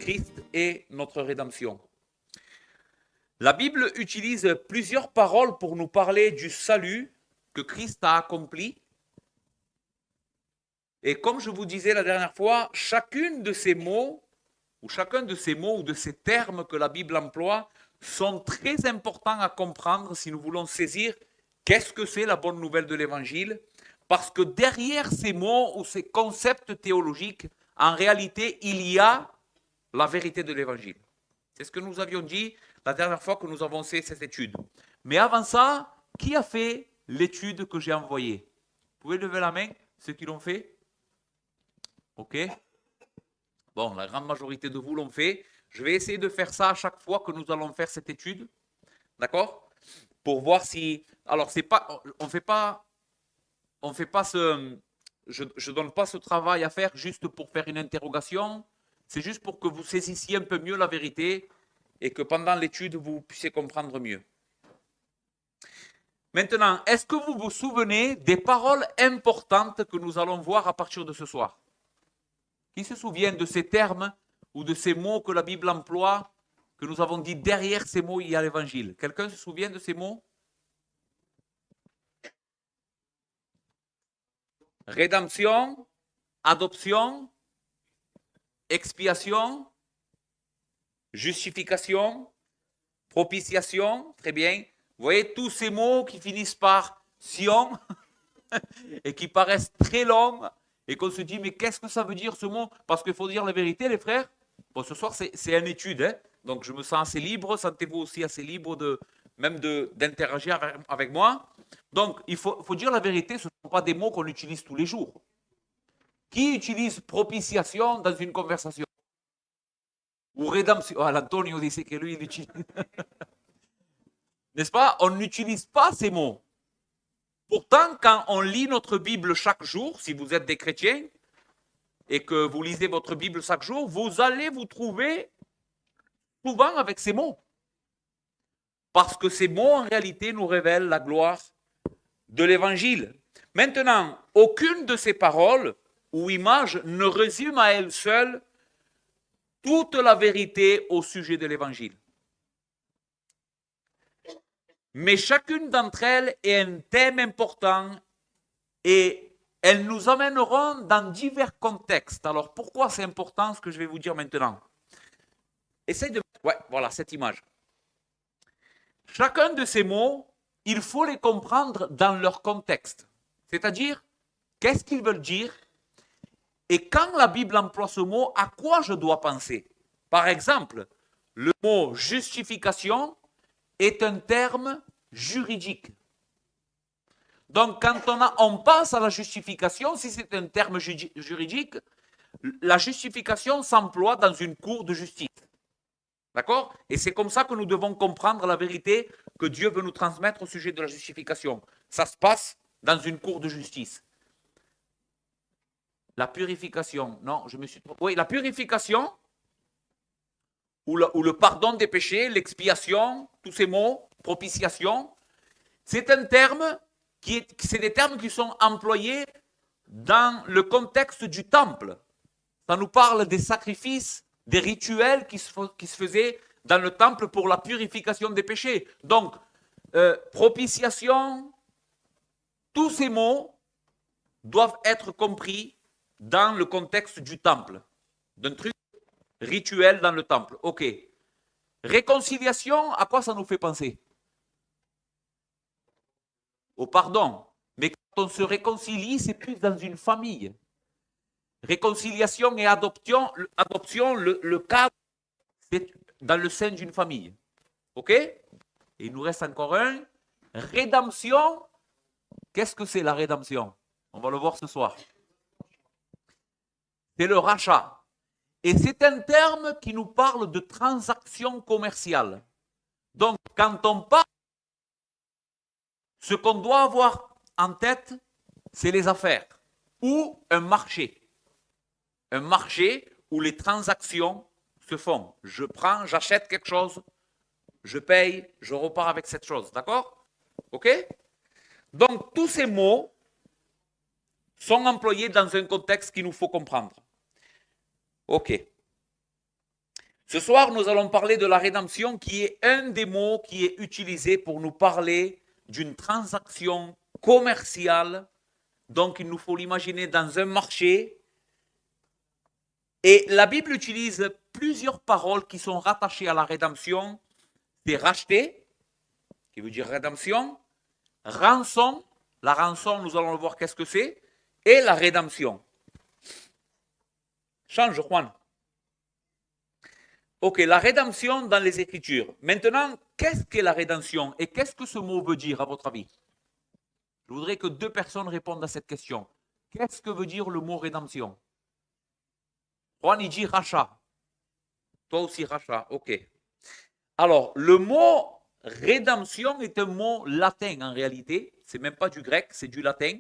Christ est notre rédemption. La Bible utilise plusieurs paroles pour nous parler du salut que Christ a accompli. Et comme je vous disais la dernière fois, chacun de ces mots ou de ces termes que la Bible emploie sont très importants à comprendre si nous voulons saisir qu'est-ce que c'est la bonne nouvelle de l'Évangile, parce que derrière ces mots ou ces concepts théologiques, en réalité, il y a la vérité de l'Évangile. C'est ce que nous avions dit la dernière fois que nous avons fait cette étude. Mais avant ça, qui a fait l'étude que j'ai envoyée? Vous pouvez lever la main, ceux qui l'ont fait? Ok. Bon, la grande majorité de vous l'ont fait. Je vais essayer de faire ça à chaque fois que nous allons faire cette étude. D'accord? Pour voir si. Alors, c'est pas. On fait pas. On fait pas ce. Je ne donne pas ce travail à faire juste pour faire une interrogation. C'est juste pour que vous saisissiez un peu mieux la vérité et que pendant l'étude, vous puissiez comprendre mieux. Maintenant, est-ce que vous vous souvenez des paroles importantes que nous allons voir à partir de ce soir? Qui se souvient de ces termes ou de ces mots que la Bible emploie, que nous avons dit derrière ces mots, il y a l'Évangile? Quelqu'un se souvient de ces mots? Rédemption, adoption, expiation, justification, propitiation, très bien. Vous voyez tous ces mots qui finissent par Sion et qui paraissent très longs et qu'on se dit mais qu'est-ce que ça veut dire ce mot? Parce qu'il faut dire la vérité les frères. Bon, ce soir c'est une étude, hein, donc je me sens assez libre, sentez-vous aussi assez libre d'interagir avec moi. Donc il faut dire la vérité, ce ne sont pas des mots qu'on utilise tous les jours. Qui utilise propitiation dans une conversation? Ou rédemption? Ah, l'Antonio disait que lui il utilise. N'est-ce pas? On n'utilise pas ces mots. Pourtant, quand on lit notre Bible chaque jour, si vous êtes des chrétiens et que vous lisez votre Bible chaque jour, vous allez vous trouver souvent avec ces mots. Parce que ces mots, en réalité, nous révèlent la gloire de l'Évangile. Maintenant, aucune de ces paroles ou images ne résume à elle seule toute la vérité au sujet de l'Évangile. Mais chacune d'entre elles est un thème important et elles nous amèneront dans divers contextes. Alors pourquoi c'est important ce que je vais vous dire maintenant? Essaye de... Ouais, voilà, cette image. Chacun de ces mots, il faut les comprendre dans leur contexte. C'est-à-dire, qu'est-ce qu'ils veulent dire? Et quand la Bible emploie ce mot, à quoi je dois penser? Par exemple, le mot justification est un terme juridique. Donc, quand on passe à la justification, si c'est un terme juridique, la justification s'emploie dans une cour de justice. D'accord? Et c'est comme ça que nous devons comprendre la vérité que Dieu veut nous transmettre au sujet de la justification. Ça se passe dans une cour de justice. La purification, non, je me suis trompé. Oui, la purification, ou le pardon des péchés, l'expiation, tous ces mots, propitiation, c'est un terme c'est des termes qui sont employés dans le contexte du temple. Ça nous parle des sacrifices, des rituels qui se faisaient dans le temple pour la purification des péchés. Donc, propitiation, tous ces mots doivent être compris dans le contexte du temple, d'un truc rituel dans le temple. Ok. Réconciliation, à quoi ça nous fait penser? Au pardon. Mais quand on se réconcilie, c'est plus dans une famille. Réconciliation et adoption, le cadre, c'est dans le sein d'une famille. OK? Et il nous reste encore un. Rédemption. Qu'est-ce que c'est la rédemption? On va le voir ce soir. C'est le rachat. Et c'est un terme qui nous parle de transaction commerciale. Donc, quand on parle, ce qu'on doit avoir en tête, c'est les affaires ou un marché. Un marché où les transactions se font. Je prends, j'achète quelque chose, je paye, je repars avec cette chose. D'accord? OK? Donc, tous ces mots sont employés dans un contexte qu'il nous faut comprendre. OK. Ce soir, nous allons parler de la rédemption qui est un des mots qui est utilisé pour nous parler d'une transaction commerciale. Donc, il nous faut l'imaginer dans un marché. Et la Bible utilise plusieurs paroles qui sont rattachées à la rédemption. C'est racheter, qui veut dire rédemption, rançon, la rançon, nous allons voir qu'est-ce que c'est, et la rédemption. Change, Juan. Ok, la rédemption dans les Écritures. Maintenant, qu'est-ce qu'est la rédemption et qu'est-ce que ce mot veut dire à votre avis? Je voudrais que 2 personnes répondent à cette question. Qu'est-ce que veut dire le mot rédemption? Juan, il dit rachat. Toi aussi, rachat, ok. Alors, le mot rédemption est un mot latin en réalité. C'est même pas du grec, c'est du latin.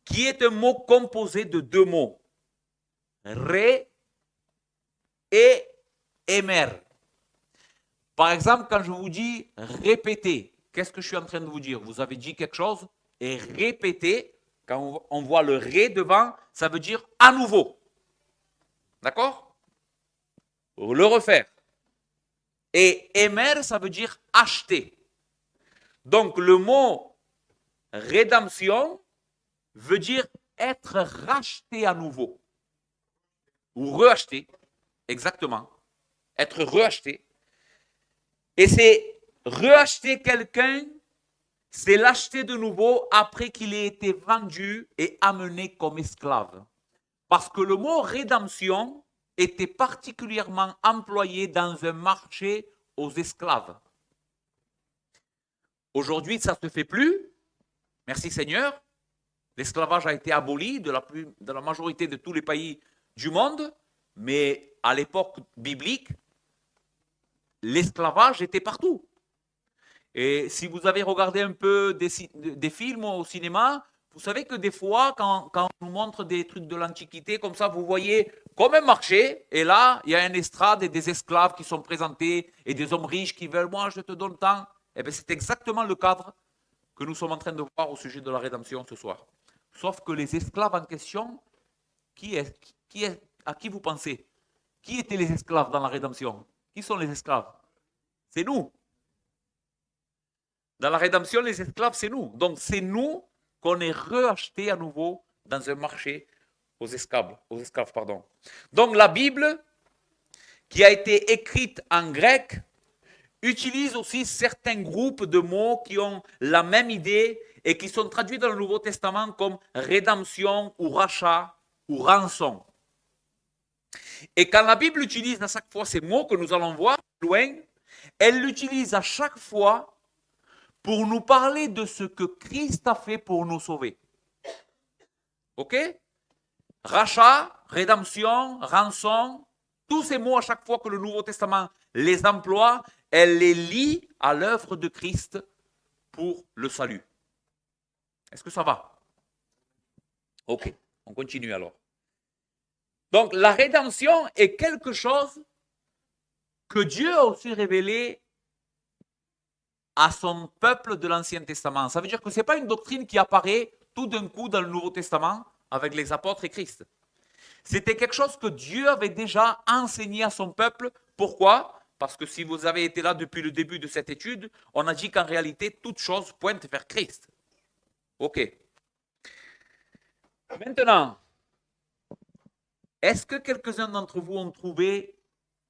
Qui est un mot composé de 2 mots. Ré et émer. Par exemple, quand je vous dis répéter, qu'est-ce que je suis en train de vous dire? Vous avez dit quelque chose et répéter, quand on voit le ré devant, ça veut dire à nouveau. D'accord? Le refaire. Et émer, ça veut dire acheter. Donc le mot rédemption veut dire être racheté à nouveau. Ou reacheté. Exactement. Être reacheté. Et c'est reacheter quelqu'un, c'est l'acheter de nouveau après qu'il ait été vendu et amené comme esclave. Parce que le mot rédemption était particulièrement employé dans un marché aux esclaves. Aujourd'hui, ça ne se fait plus. Merci Seigneur. L'esclavage a été aboli de la majorité de tous les pays du monde, mais à l'époque biblique, l'esclavage était partout. Et si vous avez regardé un peu des films au cinéma, vous savez que des fois, quand on nous montre des trucs de l'Antiquité, comme ça, vous voyez comme un marché, et là, il y a une estrade et des esclaves qui sont présentés, et des hommes riches qui veulent, moi, je te donne tant. Eh bien, c'est exactement le cadre que nous sommes en train de voir au sujet de la rédemption ce soir. Sauf que les esclaves en question, à qui vous pensez? Qui étaient les esclaves dans la rédemption? Qui sont les esclaves? C'est nous. Dans la rédemption, les esclaves, c'est nous. Donc, c'est nous qu'on est reachetés à nouveau dans un marché aux esclaves. Donc, la Bible, qui a été écrite en grec, utilise aussi certains groupes de mots qui ont la même idée et qui sont traduits dans le Nouveau Testament comme rédemption ou rachat ou rançon. Et quand la Bible utilise à chaque fois ces mots que nous allons voir loin, elle l'utilise à chaque fois pour nous parler de ce que Christ a fait pour nous sauver. Ok? Rachat, rédemption, rançon, tous ces mots à chaque fois que le Nouveau Testament les emploie, elle les lie à l'œuvre de Christ pour le salut. Est-ce que ça va? Ok, on continue alors. Donc la rédemption est quelque chose que Dieu a aussi révélé à son peuple de l'Ancien Testament. Ça veut dire que ce n'est pas une doctrine qui apparaît tout d'un coup dans le Nouveau Testament avec les apôtres et Christ. C'était quelque chose que Dieu avait déjà enseigné à son peuple. Pourquoi? Parce que si vous avez été là depuis le début de cette étude, on a dit qu'en réalité, toute chose pointe vers Christ. Ok. Maintenant, est-ce que quelques-uns d'entre vous ont trouvé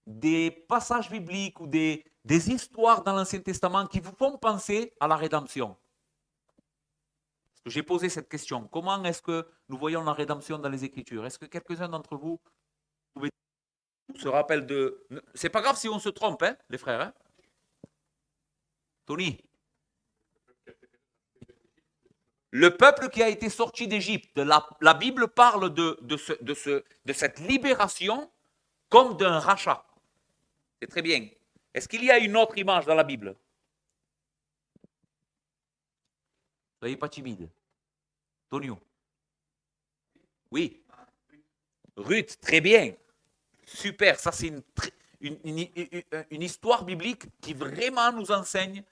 des passages bibliques ou des histoires dans l'Ancien Testament qui vous font penser à la rédemption? Parce que j'ai posé cette question. Comment est-ce que nous voyons la rédemption dans les Écritures? Est-ce que quelques-uns d'entre vous se rappellent de... C'est pas grave si on se trompe, hein, les frères. Hein? Tony? Le peuple qui a été sorti d'Égypte, la Bible parle de cette libération comme d'un rachat. C'est très bien. Est-ce qu'il y a une autre image dans la Bible? Soyez pas timide. Tonio? Oui. Ruth, très bien. Super, ça c'est une histoire biblique qui vraiment nous enseigne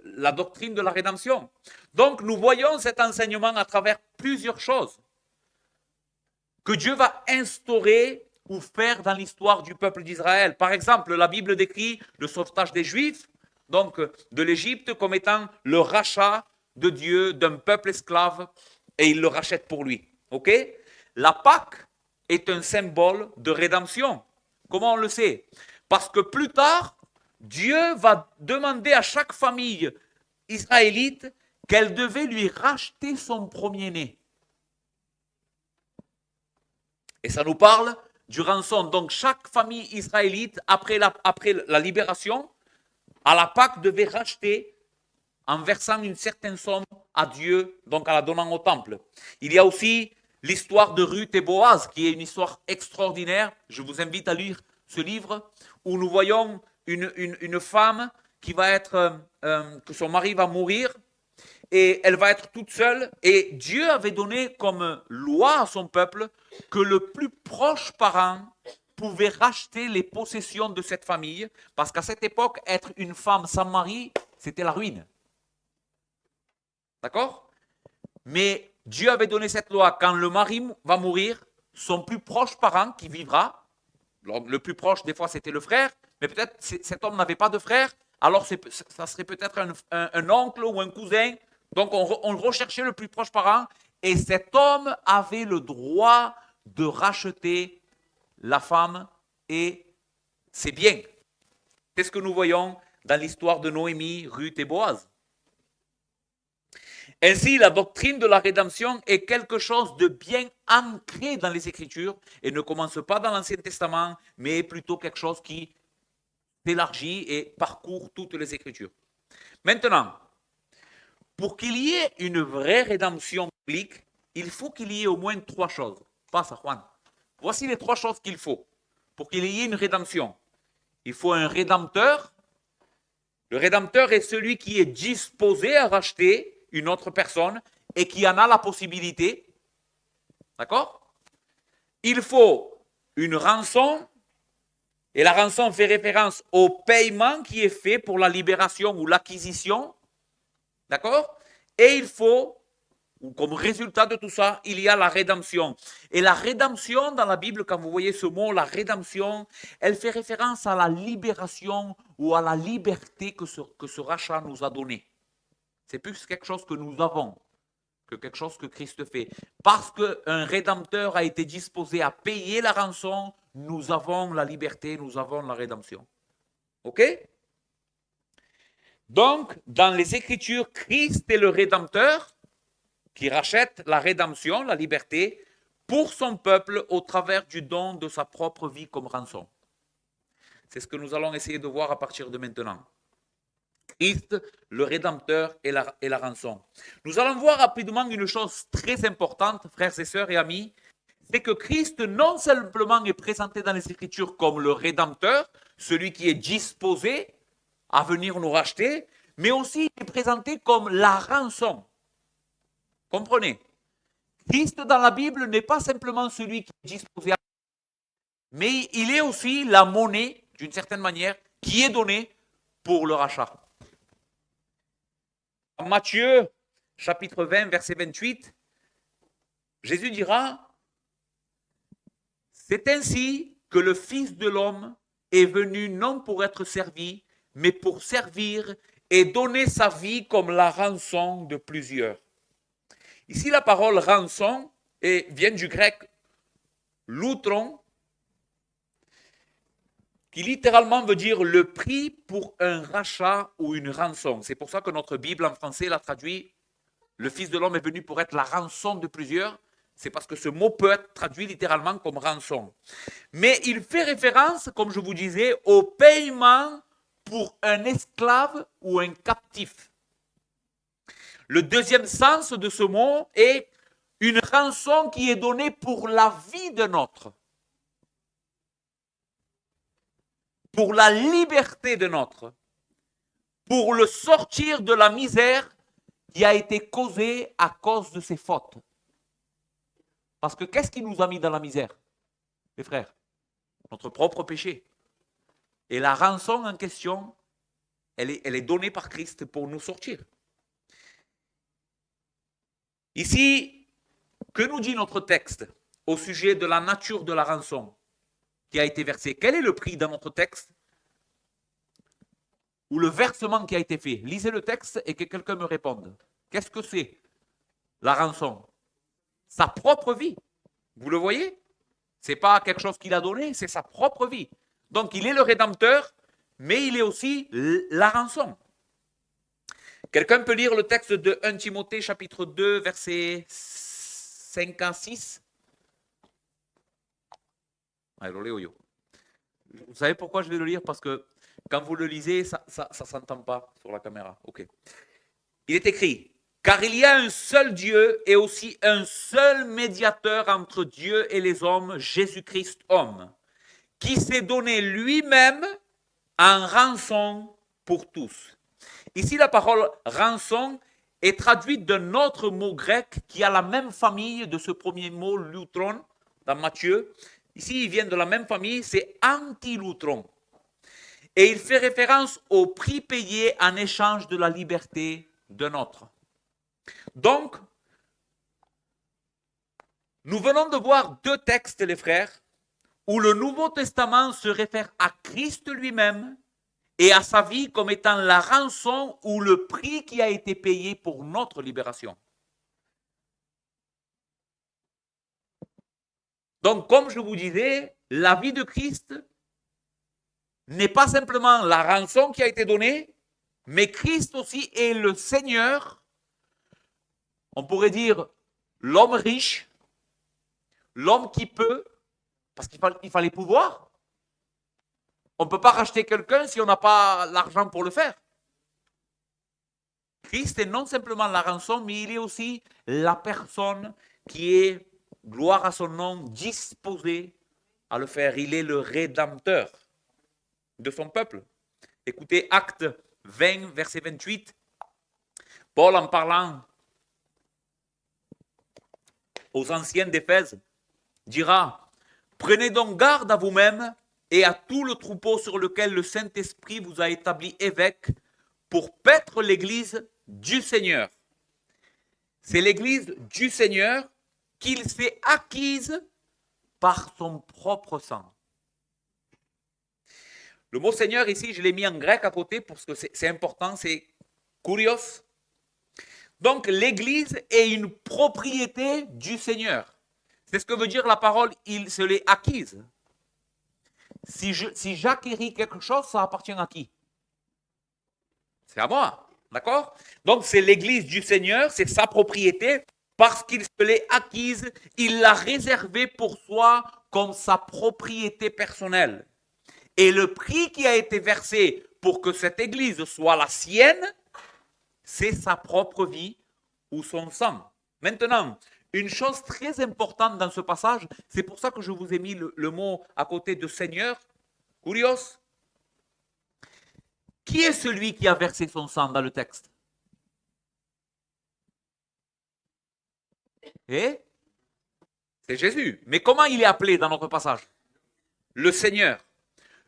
la doctrine de la rédemption. Donc nous voyons cet enseignement à travers plusieurs choses. Que Dieu va instaurer ou faire dans l'histoire du peuple d'Israël. Par exemple, la Bible décrit le sauvetage des Juifs, donc de l'Égypte, comme étant le rachat de Dieu d'un peuple esclave, et il le rachète pour lui. Ok? La Pâque est un symbole de rédemption. Comment on le sait? Parce que plus tard, Dieu va demander à chaque famille israélite qu'elle devait lui racheter son premier-né. Et ça nous parle du rançon. Donc chaque famille israélite, après la libération, à la Pâque, devait racheter en versant une certaine somme à Dieu, donc en la donnant au temple. Il y a aussi l'histoire de Ruth et Boaz, qui est une histoire extraordinaire. Je vous invite à lire ce livre, où nous voyons une femme qui va être, que son mari va mourir, et elle va être toute seule. Et Dieu avait donné comme loi à son peuple que le plus proche parent pouvait racheter les possessions de cette famille, parce qu'à cette époque, être une femme sans mari, c'était la ruine. D'accord? Mais Dieu avait donné cette loi. Quand le mari va mourir, son plus proche parent qui vivra, le plus proche, des fois, c'était le frère, mais peut-être cet homme n'avait pas de frère, alors ça serait peut-être un oncle ou un cousin. Donc, on recherchait le plus proche parent, et cet homme avait le droit de racheter la femme et ses biens. C'est ce que nous voyons dans l'histoire de Noémie, Ruth et Boaz. Ainsi, la doctrine de la rédemption est quelque chose de bien ancré dans les Écritures et ne commence pas dans l'Ancien Testament, mais plutôt quelque chose qui s'élargit et parcourt toutes les Écritures. Maintenant, pour qu'il y ait une vraie rédemption biblique, il faut qu'il y ait au moins trois choses. Passe à Juan. Voici les trois choses qu'il faut pour qu'il y ait une rédemption. Il faut un rédempteur. Le rédempteur est celui qui est disposé à racheter une autre personne et qui en a la possibilité. D'accord? Il faut une rançon, et la rançon fait référence au paiement qui est fait pour la libération ou l'acquisition. D'accord? Et il faut, ou comme résultat de tout ça, il y a la rédemption. Et la rédemption, dans la Bible, quand vous voyez ce mot, la rédemption, elle fait référence à la libération ou à la liberté que ce rachat nous a donné. C'est plus quelque chose que nous avons que quelque chose que Christ fait. Parce qu'un rédempteur a été disposé à payer la rançon, nous avons la liberté, nous avons la rédemption. OK? Donc, dans les Écritures, Christ est le rédempteur qui rachète la rédemption, la liberté, pour son peuple au travers du don de sa propre vie comme rançon. C'est ce que nous allons essayer de voir à partir de maintenant. Christ, le Rédempteur et la rançon. Nous allons voir rapidement une chose très importante, frères et sœurs et amis, c'est que Christ non simplement est présenté dans les Écritures comme le Rédempteur, celui qui est disposé à venir nous racheter, mais aussi il est présenté comme la rançon. Comprenez? Christ dans la Bible n'est pas simplement celui qui est disposé à, mais il est aussi la monnaie, d'une certaine manière, qui est donnée pour le rachat. En Matthieu, chapitre 20, verset 28, Jésus dira, c'est ainsi que le Fils de l'homme est venu non pour être servi, mais pour servir et donner sa vie comme la rançon de plusieurs. Ici, la parole rançon vient du grec loutron, qui littéralement veut dire le prix pour un rachat ou une rançon. C'est pour ça que notre Bible en français l'a traduit, le Fils de l'homme est venu pour être la rançon de plusieurs. C'est parce que ce mot peut être traduit littéralement comme rançon. Mais il fait référence, comme je vous disais, au paiement pour un esclave ou un captif. Le deuxième sens de ce mot est une rançon qui est donnée pour la vie d'un autre. Pour la liberté de notre, pour le sortir de la misère qui a été causée à cause de ses fautes. Parce que qu'est-ce qui nous a mis dans la misère, les frères? Notre propre péché. Et la rançon en question, elle est donnée par Christ pour nous sortir. Ici, que nous dit notre texte au sujet de la nature de la rançon? qui a été versé. Quel est le prix dans notre texte? Ou le versement qui a été fait? Lisez le texte et que quelqu'un me réponde. Qu'est-ce que c'est la rançon? Sa propre vie. Vous le voyez? Ce n'est pas quelque chose qu'il a donné, c'est sa propre vie. Donc il est le Rédempteur, mais il est aussi la rançon. Quelqu'un peut lire le texte de 1 Timothée chapitre 2, versets 5 à 6? Vous savez pourquoi je vais le lire? Parce que quand vous le lisez, ça ne s'entend pas sur la caméra. Ok. Il est écrit, car il y a un seul Dieu et aussi un seul médiateur entre Dieu et les hommes, Jésus-Christ homme, qui s'est donné lui-même en rançon pour tous. Ici, la parole rançon est traduite d'un autre mot grec qui a la même famille de ce premier mot, lutron, dans Matthieu. Ici, il vient de la même famille, c'est antilutron. Et il fait référence au prix payé en échange de la liberté d'un autre. Donc, nous venons de voir deux textes, les frères, où le Nouveau Testament se réfère à Christ lui-même et à sa vie comme étant la rançon ou le prix qui a été payé pour notre libération. Donc, comme je vous disais, la vie de Christ n'est pas simplement la rançon qui a été donnée, mais Christ aussi est le Seigneur, on pourrait dire l'homme riche, l'homme qui peut, parce qu'il fallait pouvoir. On ne peut pas racheter quelqu'un si on n'a pas l'argent pour le faire. Christ est non simplement la rançon, mais il est aussi la personne qui est, gloire à son nom, disposée à le faire. Il est le Rédempteur de son peuple. Écoutez, Acte 20, verset 28. Paul, en parlant aux anciens d'Éphèse, dira, prenez donc garde à vous-même et à tout le troupeau sur lequel le Saint-Esprit vous a établi évêque pour paître l'Église du Seigneur. C'est l'Église du Seigneur qu'il s'est acquise par son propre sang. Le mot Seigneur ici, je l'ai mis en grec à côté parce que c'est important, c'est kurios. Donc l'Église est une propriété du Seigneur. C'est ce que veut dire la parole, il se l'est acquise. Si j'acquéris quelque chose, ça appartient à qui? C'est à moi, d'accord? Donc c'est l'Église du Seigneur, c'est sa propriété, parce qu'il se l'est acquise, il l'a réservée pour soi comme sa propriété personnelle. Et le prix qui a été versé pour que cette Église soit la sienne, c'est sa propre vie ou son sang. Maintenant, une chose très importante dans ce passage, c'est pour ça que je vous ai mis le mot à côté de Seigneur, kurios. Qui est celui qui a versé son sang dans le texte? Et c'est Jésus. Mais comment il est appelé dans notre passage? Le Seigneur.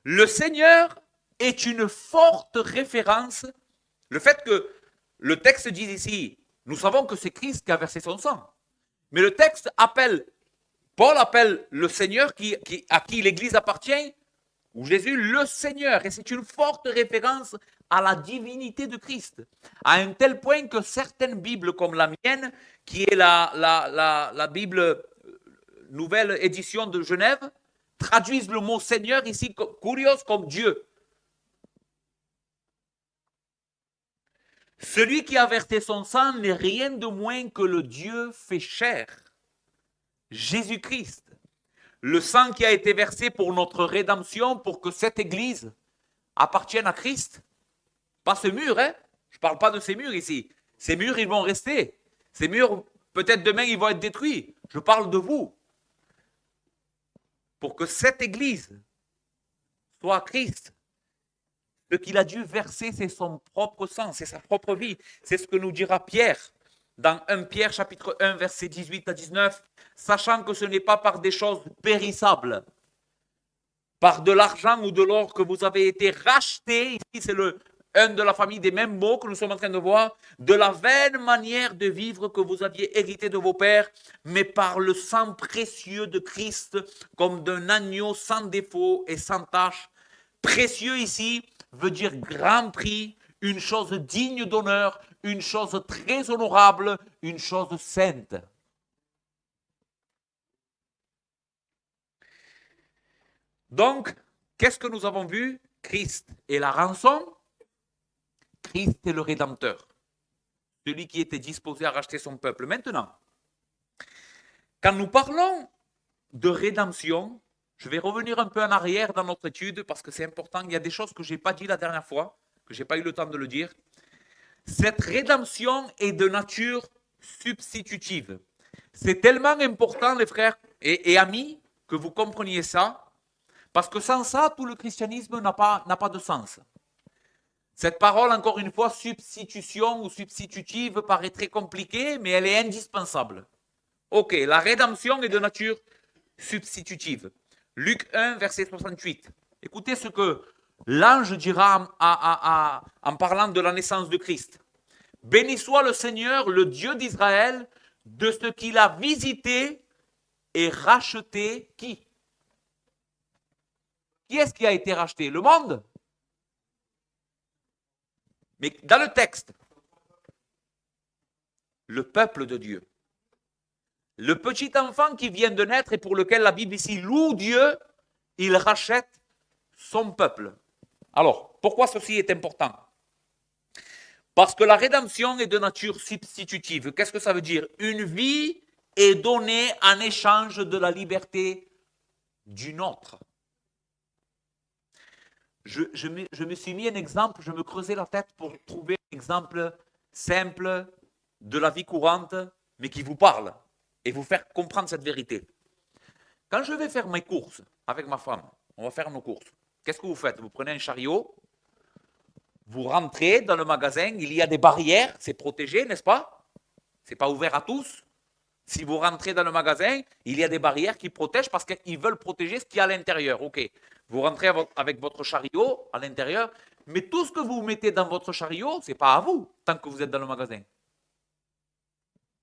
Le Seigneur est une forte référence. Le fait que le texte dit ici, nous savons que c'est Christ qui a versé son sang. Mais le texte appelle, Paul appelle le Seigneur à qui l'Église appartient, ou Jésus le Seigneur. Et c'est une forte référence à la divinité de Christ. À un tel point que certaines Bibles comme la mienne, qui est la Bible nouvelle édition de Genève, traduisent le mot Seigneur ici, kurios, comme Dieu. Celui qui a versé son sang n'est rien de moins que le Dieu fait chair, Jésus-Christ. Le sang qui a été versé pour notre rédemption, pour que cette Église appartienne à Christ. Pas ce mur, hein? Je ne parle pas de ces murs ici. Ces murs, ils vont rester. Ces murs, peut-être demain, ils vont être détruits. Je parle de vous. Pour que cette Église soit Christ, ce qu'il a dû verser, c'est son propre sang, c'est sa propre vie. C'est ce que nous dira Pierre dans 1 Pierre chapitre 1, versets 18 à 19, sachant que ce n'est pas par des choses périssables, par de l'argent ou de l'or que vous avez été rachetés, ici c'est un de la famille des mêmes mots que nous sommes en train de voir, de la vaine manière de vivre que vous aviez hérité de vos pères, mais par le sang précieux de Christ, comme d'un agneau sans défaut et sans tache. Précieux ici veut dire grand prix, une chose digne d'honneur, une chose très honorable, une chose sainte. Donc, qu'est-ce que nous avons vu? Christ est la rançon, Christ est le Rédempteur, celui qui était disposé à racheter son peuple. Maintenant, quand nous parlons de rédemption, je vais revenir un peu en arrière dans notre étude parce que c'est important. Il y a des choses que je n'ai pas dit la dernière fois, que je n'ai pas eu le temps de le dire. Cette rédemption est de nature substitutive. C'est tellement important, les frères et amis, que vous compreniez ça, parce que sans ça, tout le christianisme n'a pas de sens. Cette parole, encore une fois, substitution ou substitutive, paraît très compliquée, mais elle est indispensable. Ok, la rédemption est de nature substitutive. Luc 1, verset 68. Écoutez ce que l'ange dira en parlant de la naissance de Christ. Béni soit le Seigneur, le Dieu d'Israël, de ce qu'il a visité et racheté qui? Qui est-ce qui a été racheté? Le monde? Mais dans le texte, le peuple de Dieu. Le petit enfant qui vient de naître et pour lequel la Bible ici loue Dieu, il rachète son peuple. Alors, pourquoi ceci est important? Parce que la rédemption est de nature substitutive. Qu'est-ce que ça veut dire? Une vie est donnée en échange de la liberté d'une autre. Je me suis mis un exemple, je me creusais la tête pour trouver un exemple simple de la vie courante, mais qui vous parle et vous faire comprendre cette vérité. Quand je vais faire mes courses avec ma femme, on va faire nos courses. Qu'est-ce que vous faites? Vous prenez un chariot, vous rentrez dans le magasin, il y a des barrières, c'est protégé, n'est-ce pas? C'est pas ouvert à tous. Si vous rentrez dans le magasin, il y a des barrières qui protègent parce qu'ils veulent protéger ce qu'il y a à l'intérieur. Ok, vous rentrez avec votre chariot à l'intérieur, mais tout ce que vous mettez dans votre chariot, ce n'est pas à vous tant que vous êtes dans le magasin.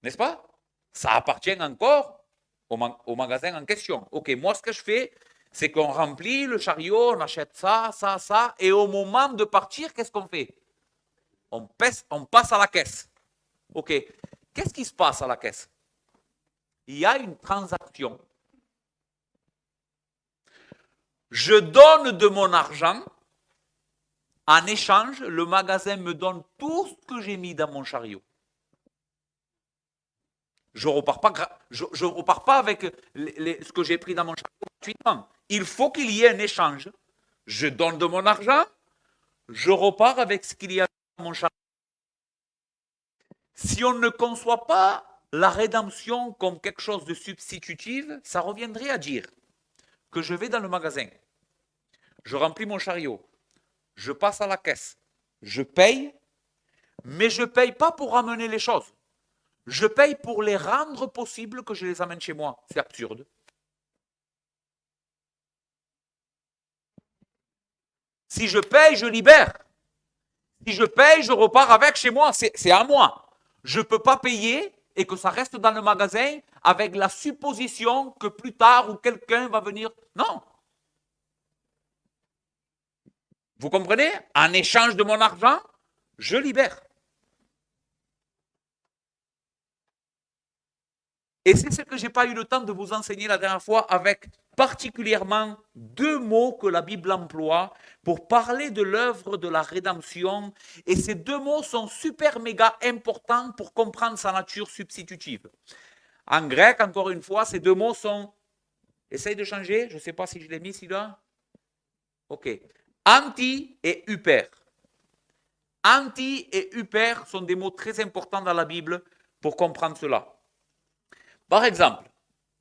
N'est-ce pas? Ça appartient encore au magasin en question. Ok, moi ce que je fais, c'est qu'on remplit le chariot, on achète ça, ça, ça, et au moment de partir, qu'est-ce qu'on fait? On passe à la caisse. Ok, qu'est-ce qui se passe à la caisse? Il y a une transaction. Je donne de mon argent, en échange, le magasin me donne tout ce que j'ai mis dans mon chariot. Je ne repars pas avec ce que j'ai pris dans mon chariot gratuitement. Il faut qu'il y ait un échange. Je donne de mon argent, je repars avec ce qu'il y a dans mon chariot. Si on ne conçoit pas la rédemption comme quelque chose de substitutif, ça reviendrait à dire que je vais dans le magasin, je remplis mon chariot, je passe à la caisse, je paye, mais je ne paye pas pour ramener les choses. Je paye pour les rendre possibles que je les amène chez moi. C'est absurde. Si je paye, je libère. Si je paye, je repars avec chez moi. C'est à moi. Je ne peux pas payer et que ça reste dans le magasin avec la supposition que plus tard ou quelqu'un va venir. Non. Vous comprenez? En échange de mon argent, je libère. Et c'est ce que je n'ai pas eu le temps de vous enseigner la dernière fois avec particulièrement deux mots que la Bible emploie pour parler de l'œuvre de la rédemption. Et ces deux mots sont super méga importants pour comprendre sa nature substitutive. En grec, encore une fois, ces deux mots sont... Essaye de changer, je ne sais pas si je l'ai mis celui-là. Ok. Anti et hyper. Anti et hyper sont des mots très importants dans la Bible pour comprendre cela. Par exemple,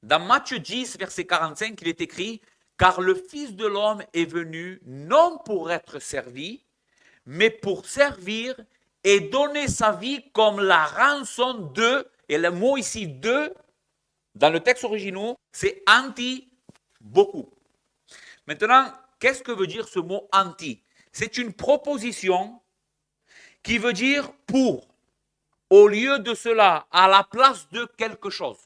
dans Matthieu 10, verset 45, il est écrit « Car le Fils de l'homme est venu non pour être servi, mais pour servir et donner sa vie comme la rançon de... » Et le mot ici « de », dans le texte original, c'est « anti » beaucoup. Maintenant, qu'est-ce que veut dire ce mot « anti » ? C'est une proposition qui veut dire pour, au lieu de cela, à la place de quelque chose.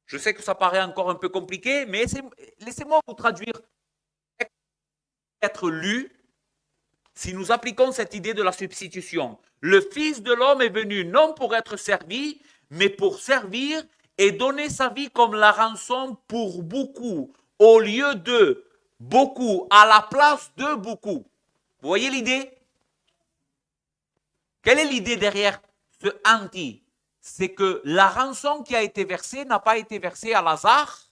Je sais que ça paraît encore un peu compliqué, mais laissez-moi vous traduire être lu si nous appliquons cette idée de la substitution. Le Fils de l'homme est venu non pour être servi, mais pour servir et donner sa vie comme la rançon pour beaucoup, au lieu de beaucoup, à la place de beaucoup. Vous voyez l'idée? Quelle est l'idée derrière ce anti? C'est que la rançon qui a été versée n'a pas été versée à hasard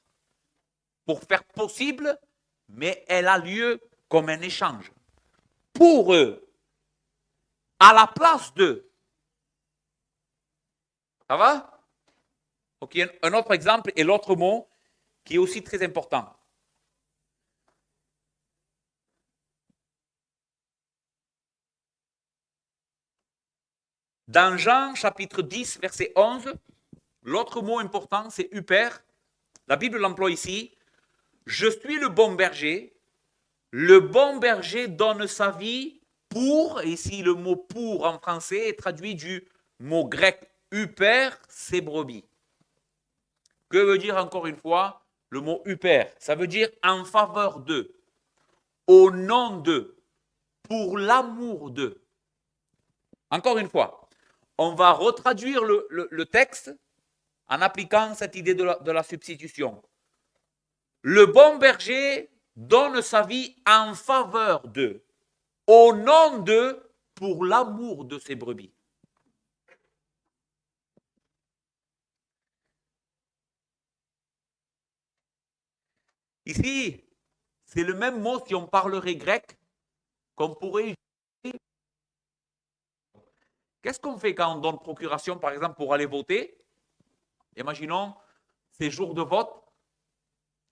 pour faire possible, mais elle a lieu comme un échange. Pour eux, à la place d'eux. Ça va? Ok, un autre exemple et l'autre mot qui est aussi très important. Dans Jean chapitre 10, verset 11, l'autre mot important, c'est huper. La Bible l'emploie ici. Je suis le bon berger. Le bon berger donne sa vie pour, et ici le mot pour en français est traduit du mot grec huper, ses brebis. Que veut dire encore une fois le mot huper? Ça veut dire en faveur d'eux, au nom d'eux, pour l'amour d'eux. Encore une fois, on va retraduire le texte en appliquant cette idée de la substitution. Le bon berger donne sa vie en faveur d'eux, au nom d'eux, pour l'amour de ses brebis. Ici, c'est le même mot si on parlerait grec qu'on pourrait utiliser. Qu'est-ce qu'on fait quand on donne procuration, par exemple, pour aller voter? Imaginons, c'est jour de vote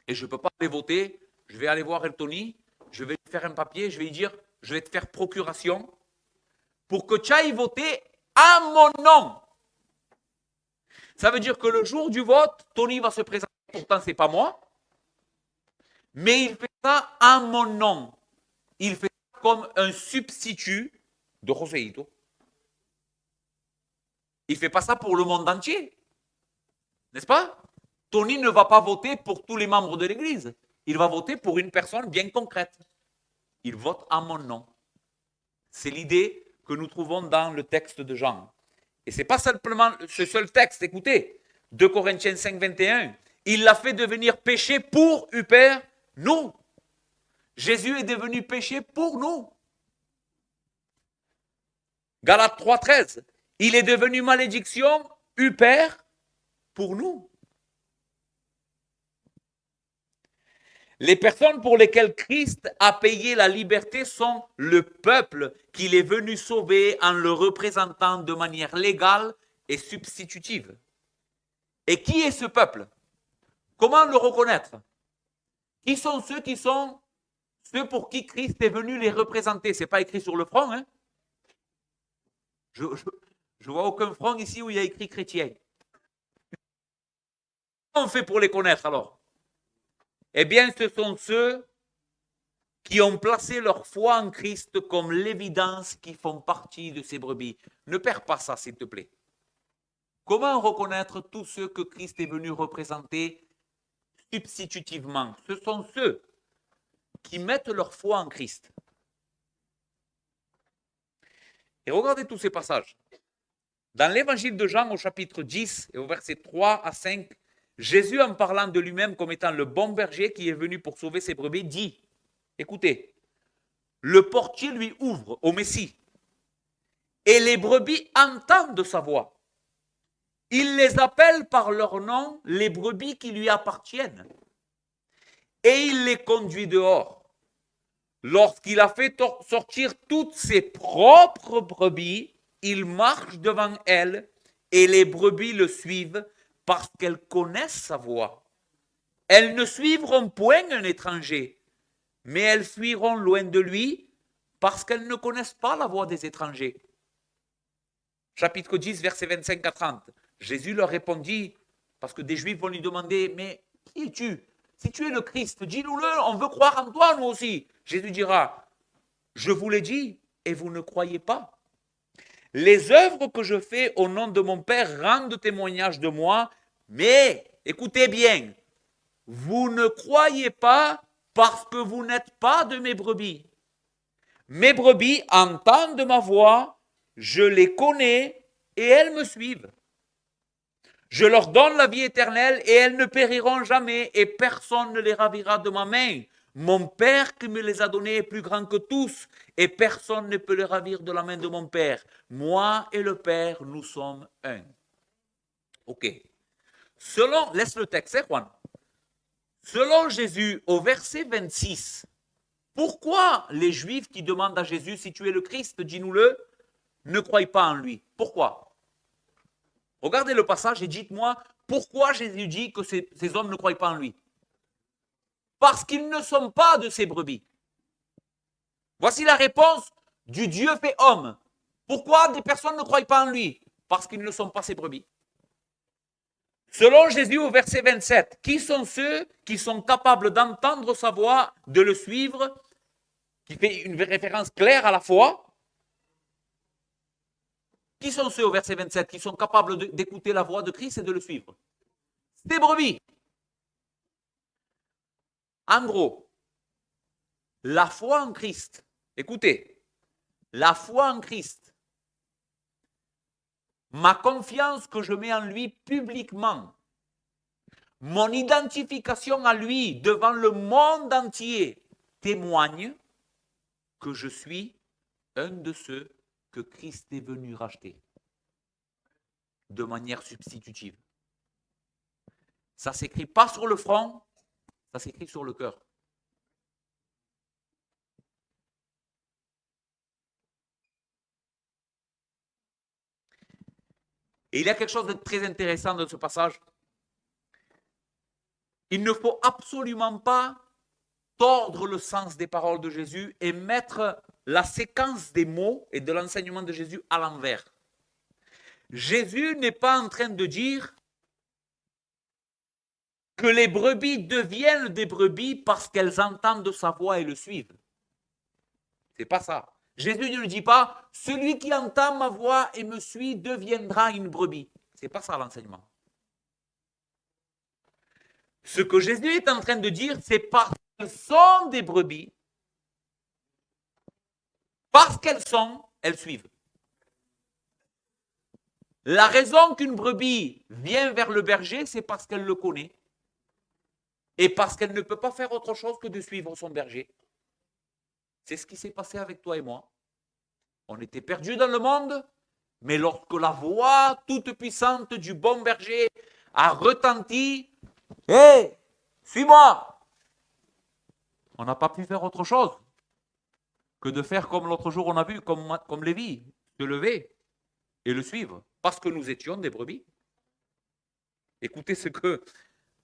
et je ne peux pas aller voter. Je vais aller voir Eltony, je vais lui faire un papier, je vais lui dire, je vais te faire procuration pour que tu ailles voter à mon nom. Ça veut dire que le jour du vote, Tony va se présenter, pourtant ce n'est pas moi, mais il fait ça à mon nom. Il fait ça comme un substitut de Joséito. Il ne fait pas ça pour le monde entier. N'est-ce pas? Tony ne va pas voter pour tous les membres de l'Église. Il va voter pour une personne bien concrète. Il vote à mon nom. C'est l'idée que nous trouvons dans le texte de Jean. Et ce n'est pas simplement ce seul texte. Écoutez, 2 Corinthiens 5, 21. Il l'a fait devenir péché pour huper nous. Jésus est devenu péché pour nous. Galates 3, 13. Il est devenu malédiction, huper, pour nous. Les personnes pour lesquelles Christ a payé la liberté sont le peuple qu'il est venu sauver en le représentant de manière légale et substitutive. Et qui est ce peuple? Comment le reconnaître? Qui sont ceux pour qui Christ est venu les représenter? Ce n'est pas écrit sur le front, hein? Je vois aucun front ici où il y a écrit chrétien. Comment on fait pour les connaître alors? Eh bien, ce sont ceux qui ont placé leur foi en Christ comme l'évidence qui font partie de ces brebis. Ne perds pas ça, s'il te plaît. Comment reconnaître tous ceux que Christ est venu représenter substitutivement? Ce sont ceux qui mettent leur foi en Christ. Et regardez tous ces passages. Dans l'évangile de Jean au chapitre 10 et au verset 3 à 5, Jésus, en parlant de lui-même comme étant le bon berger qui est venu pour sauver ses brebis, dit, écoutez, le portier lui ouvre au Messie et les brebis entendent sa voix. Il les appelle par leur nom, les brebis qui lui appartiennent, et il les conduit dehors. Lorsqu'il a fait sortir toutes ses propres brebis, il marche devant elles et les brebis le suivent parce qu'elles connaissent sa voix. Elles ne suivront point un étranger, mais elles fuiront loin de lui parce qu'elles ne connaissent pas la voix des étrangers. Chapitre 10, versets 25 à 30. Jésus leur répondit, parce que des Juifs vont lui demander, mais qui es-tu? Si tu es le Christ, dis-nous-le, on veut croire en toi, nous aussi. Jésus dira, je vous l'ai dit, et vous ne croyez pas. Les œuvres que je fais au nom de mon Père rendent témoignage de moi, mais écoutez bien, vous ne croyez pas parce que vous n'êtes pas de mes brebis. Mes brebis entendent ma voix, je les connais et elles me suivent. Je leur donne la vie éternelle et elles ne périront jamais et personne ne les ravira de ma main. Mon Père qui me les a donnés est plus grand que tous et personne ne peut les ravir de la main de mon Père. Moi et le Père, nous sommes un. Ok. Laisse le texte, Juan. Selon Jésus, au verset 26, pourquoi les Juifs qui demandent à Jésus, si tu es le Christ, dis-nous-le, ne croient pas en lui? Pourquoi? Regardez le passage et dites-moi pourquoi Jésus dit que ces hommes ne croient pas en lui. Parce qu'ils ne sont pas de ses brebis. Voici la réponse du Dieu fait homme. Pourquoi des personnes ne croient pas en lui? Parce qu'ils ne sont pas ses brebis. Selon Jésus au verset 27, qui sont ceux qui sont capables d'entendre sa voix, de le suivre, qui fait une référence claire à la foi? Qui sont ceux au verset 27 qui sont capables d'écouter la voix de Christ et de le suivre? Des brebis. En gros, la foi en Christ, écoutez, la foi en Christ, ma confiance que je mets en lui publiquement, mon identification à lui devant le monde entier témoigne que je suis un de ceux que Christ est venu racheter de manière substitutive. Ça ne s'écrit pas sur le front, ça s'écrit sur le cœur. Et il y a quelque chose de très intéressant dans ce passage. Il ne faut absolument pas tordre le sens des paroles de Jésus et mettre la séquence des mots et de l'enseignement de Jésus à l'envers. Jésus n'est pas en train de dire que les brebis deviennent des brebis parce qu'elles entendent sa voix et le suivent. C'est pas ça. Jésus ne dit pas, celui qui entend ma voix et me suit deviendra une brebis. C'est pas ça l'enseignement. Ce que Jésus est en train de dire, c'est parce qu'elles sont des brebis, parce qu'elles sont, elles suivent. La raison qu'une brebis vient vers le berger, c'est parce qu'elle le connaît et parce qu'elle ne peut pas faire autre chose que de suivre son berger. C'est ce qui s'est passé avec toi et moi. On était perdus dans le monde, mais lorsque la voix toute puissante du bon berger a retenti, « Hé, suis-moi !» On n'a pas pu faire autre chose que de faire comme l'autre jour on a vu, comme Lévi, se lever et le suivre, parce que nous étions des brebis. Écoutez ce que,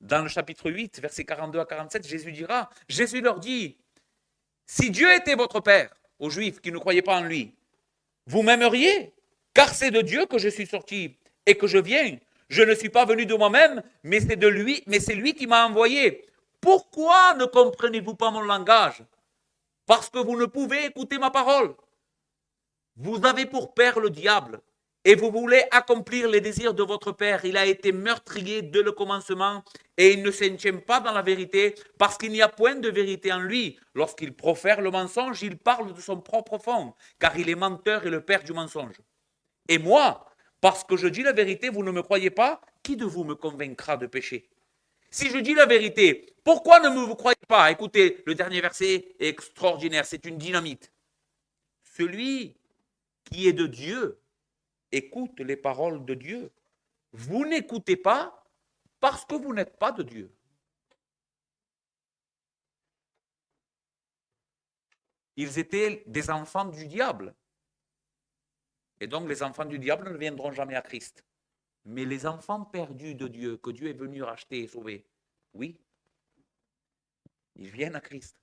dans le chapitre 8, versets 42 à 47, Jésus dira, Jésus leur dit, « Si Dieu était votre Père, aux Juifs qui ne croyaient pas en lui, vous m'aimeriez, car c'est de Dieu que je suis sorti et que je viens. Je ne suis pas venu de moi-même, mais c'est lui qui m'a envoyé. Pourquoi ne comprenez-vous pas mon langage? Parce que vous ne pouvez écouter ma parole. Vous avez pour père le diable, et vous voulez accomplir les désirs de votre père. Il a été meurtrier dès le commencement, et il ne s'entient pas dans la vérité, parce qu'il n'y a point de vérité en lui. Lorsqu'il profère le mensonge, il parle de son propre fond, car il est menteur et le père du mensonge. Et moi, parce que je dis la vérité, vous ne me croyez pas, qui de vous me convaincra de péché? Si je dis la vérité, pourquoi ne me croyez pas? Écoutez, le dernier verset est extraordinaire, c'est une dynamite. Celui qui est de Dieu écoute les paroles de Dieu. Vous n'écoutez pas parce que vous n'êtes pas de Dieu. Ils étaient des enfants du diable. Et donc les enfants du diable ne viendront jamais à Christ. Mais les enfants perdus de Dieu, que Dieu est venu racheter et sauver, oui, ils viennent à Christ.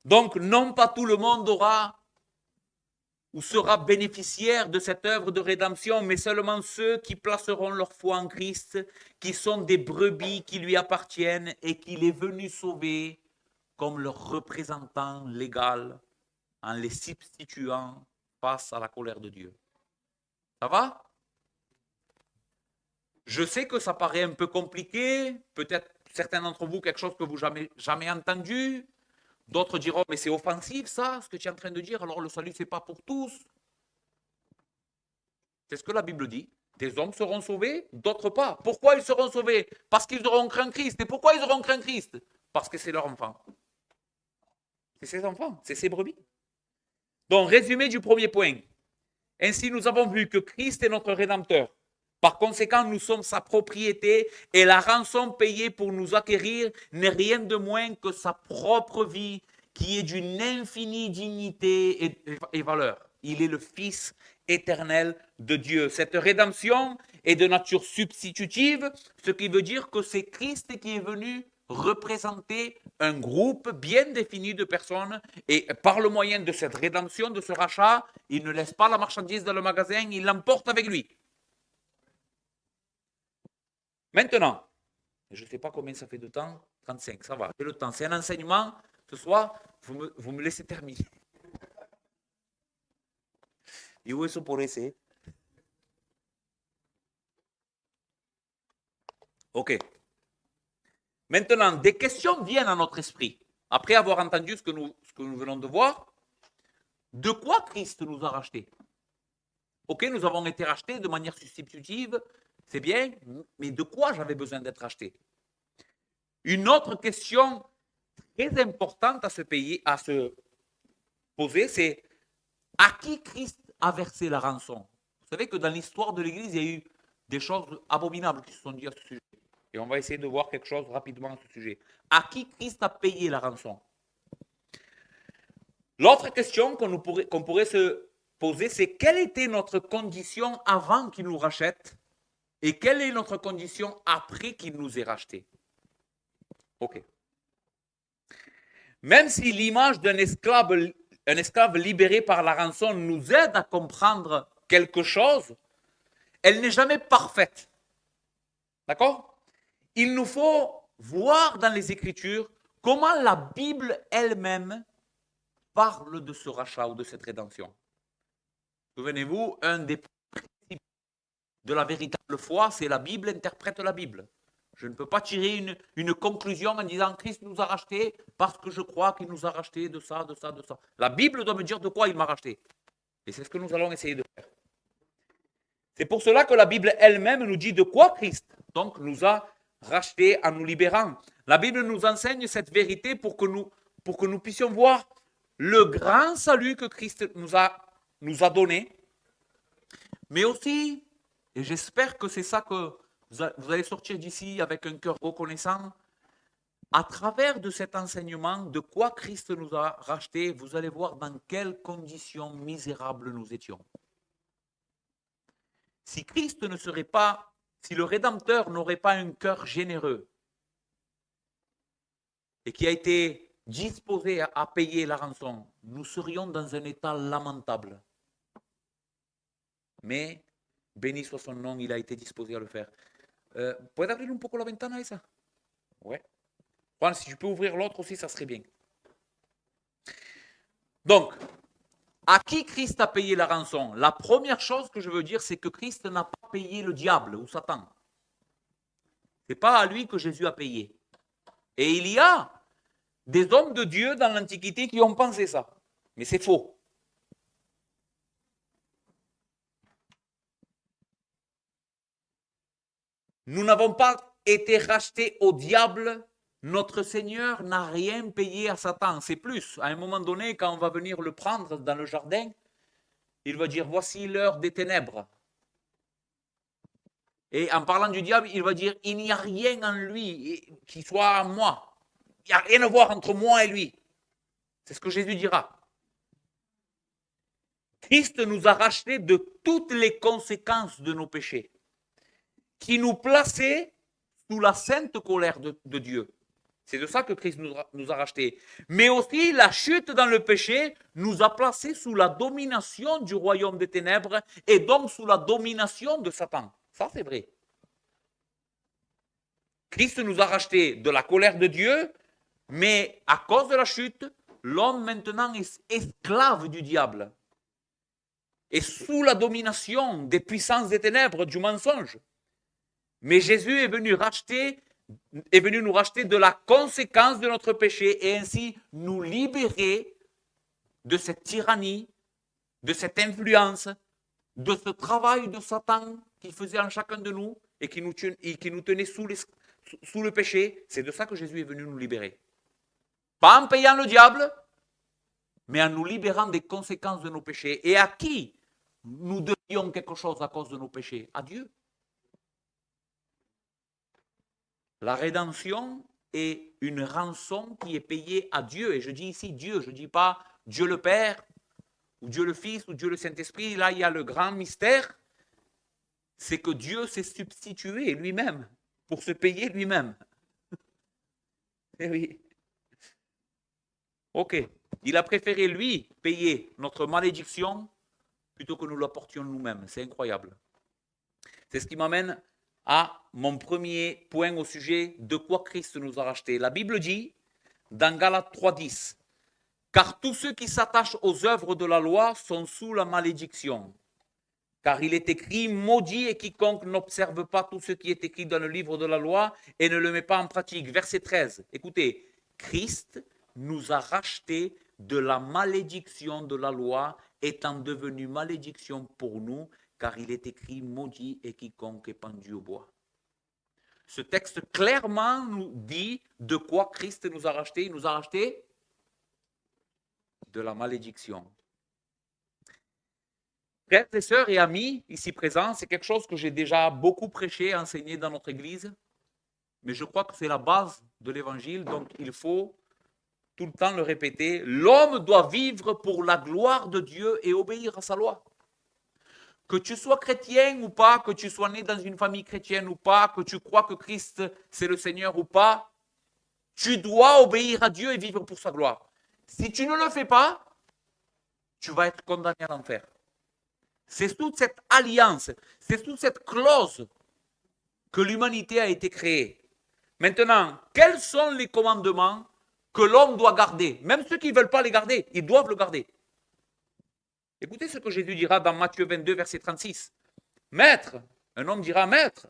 Donc non pas tout le monde aura ou sera bénéficiaire de cette œuvre de rédemption, mais seulement ceux qui placeront leur foi en Christ, qui sont des brebis qui lui appartiennent et qu'il est venu sauver, comme leur représentant légal en les substituant face à la colère de Dieu. Ça va? Je sais que ça paraît un peu compliqué, peut-être certains d'entre vous quelque chose que vous n'avez jamais entendu, d'autres diront mais c'est offensif ça, ce que tu es en train de dire, alors le salut c'est pas pour tous. C'est ce que la Bible dit. Des hommes seront sauvés, d'autres pas. Pourquoi ils seront sauvés? Parce qu'ils auront craint Christ. Et pourquoi ils auront craint Christ? Parce que c'est leur enfant. C'est ses enfants, c'est ses brebis. Donc, résumé du premier point. Ainsi, nous avons vu que Christ est notre Rédempteur. Par conséquent, nous sommes sa propriété et la rançon payée pour nous acquérir n'est rien de moins que sa propre vie qui est d'une infinie dignité et valeur. Il est le Fils éternel de Dieu. Cette rédemption est de nature substitutive, ce qui veut dire que c'est Christ qui est venu représenter un groupe bien défini de personnes et par le moyen de cette rédemption, de ce rachat, il ne laisse pas la marchandise dans le magasin, il l'emporte avec lui. Maintenant, je ne sais pas combien ça fait de temps, 35, ça va, j'ai le temps. C'est un enseignement, ce soir, vous me laissez terminer. Et où est-ce pour essayer? Ok. Maintenant, des questions viennent à notre esprit. Après avoir entendu ce que nous venons de voir, de quoi Christ nous a rachetés? Ok, nous avons été rachetés de manière substitutive, c'est bien, mais de quoi j'avais besoin d'être racheté? Une autre question très importante à se poser, c'est à qui Christ a versé la rançon? Vous savez que dans l'histoire de l'Église, il y a eu des choses abominables qui se sont dites à ce sujet. Et on va essayer de voir quelque chose rapidement à ce sujet. À qui Christ a payé la rançon? L'autre question qu'on pourrait se poser, c'est quelle était notre condition avant qu'il nous rachète et quelle est notre condition après qu'il nous ait racheté? Ok. Même si l'image d'un esclave libéré par la rançon nous aide à comprendre quelque chose, elle n'est jamais parfaite. D'accord? Il nous faut voir dans les Écritures comment la Bible elle-même parle de ce rachat ou de cette rédemption. Souvenez-vous, un des principes de la véritable foi, c'est la Bible interprète la Bible. Je ne peux pas tirer une conclusion en disant Christ nous a rachetés parce que je crois qu'il nous a rachetés de ça, de ça, de ça. La Bible doit me dire de quoi il m'a racheté. Et c'est ce que nous allons essayer de faire. C'est pour cela que la Bible elle-même nous dit de quoi Christ donc nous a rachetés en nous libérant. La Bible nous enseigne cette vérité pour que nous puissions voir le grand salut que Christ nous a donné, mais aussi, et j'espère que c'est ça que vous allez sortir d'ici avec un cœur reconnaissant, à travers de cet enseignement, de quoi Christ nous a rachetés, vous allez voir dans quelles conditions misérables nous étions. Si Christ ne serait pas, si le Rédempteur n'aurait pas un cœur généreux et qui a été disposé à payer la rançon, nous serions dans un état lamentable. Mais, béni soit son nom, il a été disposé à le faire. ¿Puedes abrir un poco la ventana esa? Ouais. Juan, si tu peux ouvrir l'autre aussi, ça serait bien. Donc, à qui Christ a payé la rançon? La première chose que je veux dire, c'est que Christ n'a pas payé le diable ou Satan. Ce n'est pas à lui que Jésus a payé. Et il y a des hommes de Dieu dans l'Antiquité qui ont pensé ça. Mais c'est faux. Nous n'avons pas été rachetés au diable. Notre Seigneur n'a rien payé à Satan. C'est plus, à un moment donné, quand on va venir le prendre dans le jardin, il va dire, voici l'heure des ténèbres. Et en parlant du diable, il va dire, il n'y a rien en lui qui soit en moi. Il n'y a rien à voir entre moi et lui. C'est ce que Jésus dira. Christ nous a rachetés de toutes les conséquences de nos péchés, qui nous plaçaient sous la sainte colère de Dieu. C'est de ça que Christ nous a rachetés. Mais aussi, la chute dans le péché nous a placés sous la domination du royaume des ténèbres et donc sous la domination de Satan. Ça, c'est vrai. Christ nous a rachetés de la colère de Dieu, Mais à cause de la chute, l'homme maintenant est esclave du diable. Et sous la domination des puissances des ténèbres, du mensonge. Mais Jésus est venu nous racheter de la conséquence de notre péché et ainsi nous libérer de cette tyrannie, de cette influence, de ce travail de Satan qu'il faisait en chacun de nous et qui nous tenait sous le péché. C'est de ça que Jésus est venu nous libérer. Pas en payant le diable, mais en nous libérant des conséquences de nos péchés. Et à qui nous devions quelque chose à cause de nos péchés? À Dieu. La rédemption est une rançon qui est payée à Dieu. Et je dis ici Dieu, je ne dis pas Dieu le Père, ou Dieu le Fils, ou Dieu le Saint-Esprit. Là, il y a le grand mystère. C'est que Dieu s'est substitué lui-même pour se payer lui-même. Eh oui. Ok. Il a préféré, lui, payer notre malédiction plutôt que nous la portions nous-mêmes. C'est incroyable. C'est ce qui m'amène à mon premier point au sujet de quoi Christ nous a rachetés. La Bible dit, dans Galates 3,10, « Car tous ceux qui s'attachent aux œuvres de la loi sont sous la malédiction. Car il est écrit, maudit est quiconque n'observe pas tout ce qui est écrit dans le livre de la loi et ne le met pas en pratique. » Verset 13, écoutez, Christ nous a rachetés de la malédiction de la loi, étant devenu malédiction pour nous, car il est écrit, maudit est quiconque est pendu au bois. Ce texte clairement nous dit de quoi Christ nous a rachetés. Il nous a rachetés de la malédiction. Frères et sœurs et amis ici présents, c'est quelque chose que j'ai déjà beaucoup prêché, enseigné dans notre Église, mais je crois que c'est la base de l'Évangile, donc il faut tout le temps le répéter. L'homme doit vivre pour la gloire de Dieu et obéir à sa loi. Que tu sois chrétien ou pas, que tu sois né dans une famille chrétienne ou pas, que tu crois que Christ c'est le Seigneur ou pas, tu dois obéir à Dieu et vivre pour sa gloire. Si tu ne le fais pas, tu vas être condamné à l'enfer. C'est toute cette alliance, c'est toute cette clause que l'humanité a été créée. Maintenant, quels sont les commandements que l'homme doit garder? Même ceux qui ne veulent pas les garder, ils doivent le garder. Écoutez ce que Jésus dira dans Matthieu 22, verset 36. Maître, un homme dira, Maître,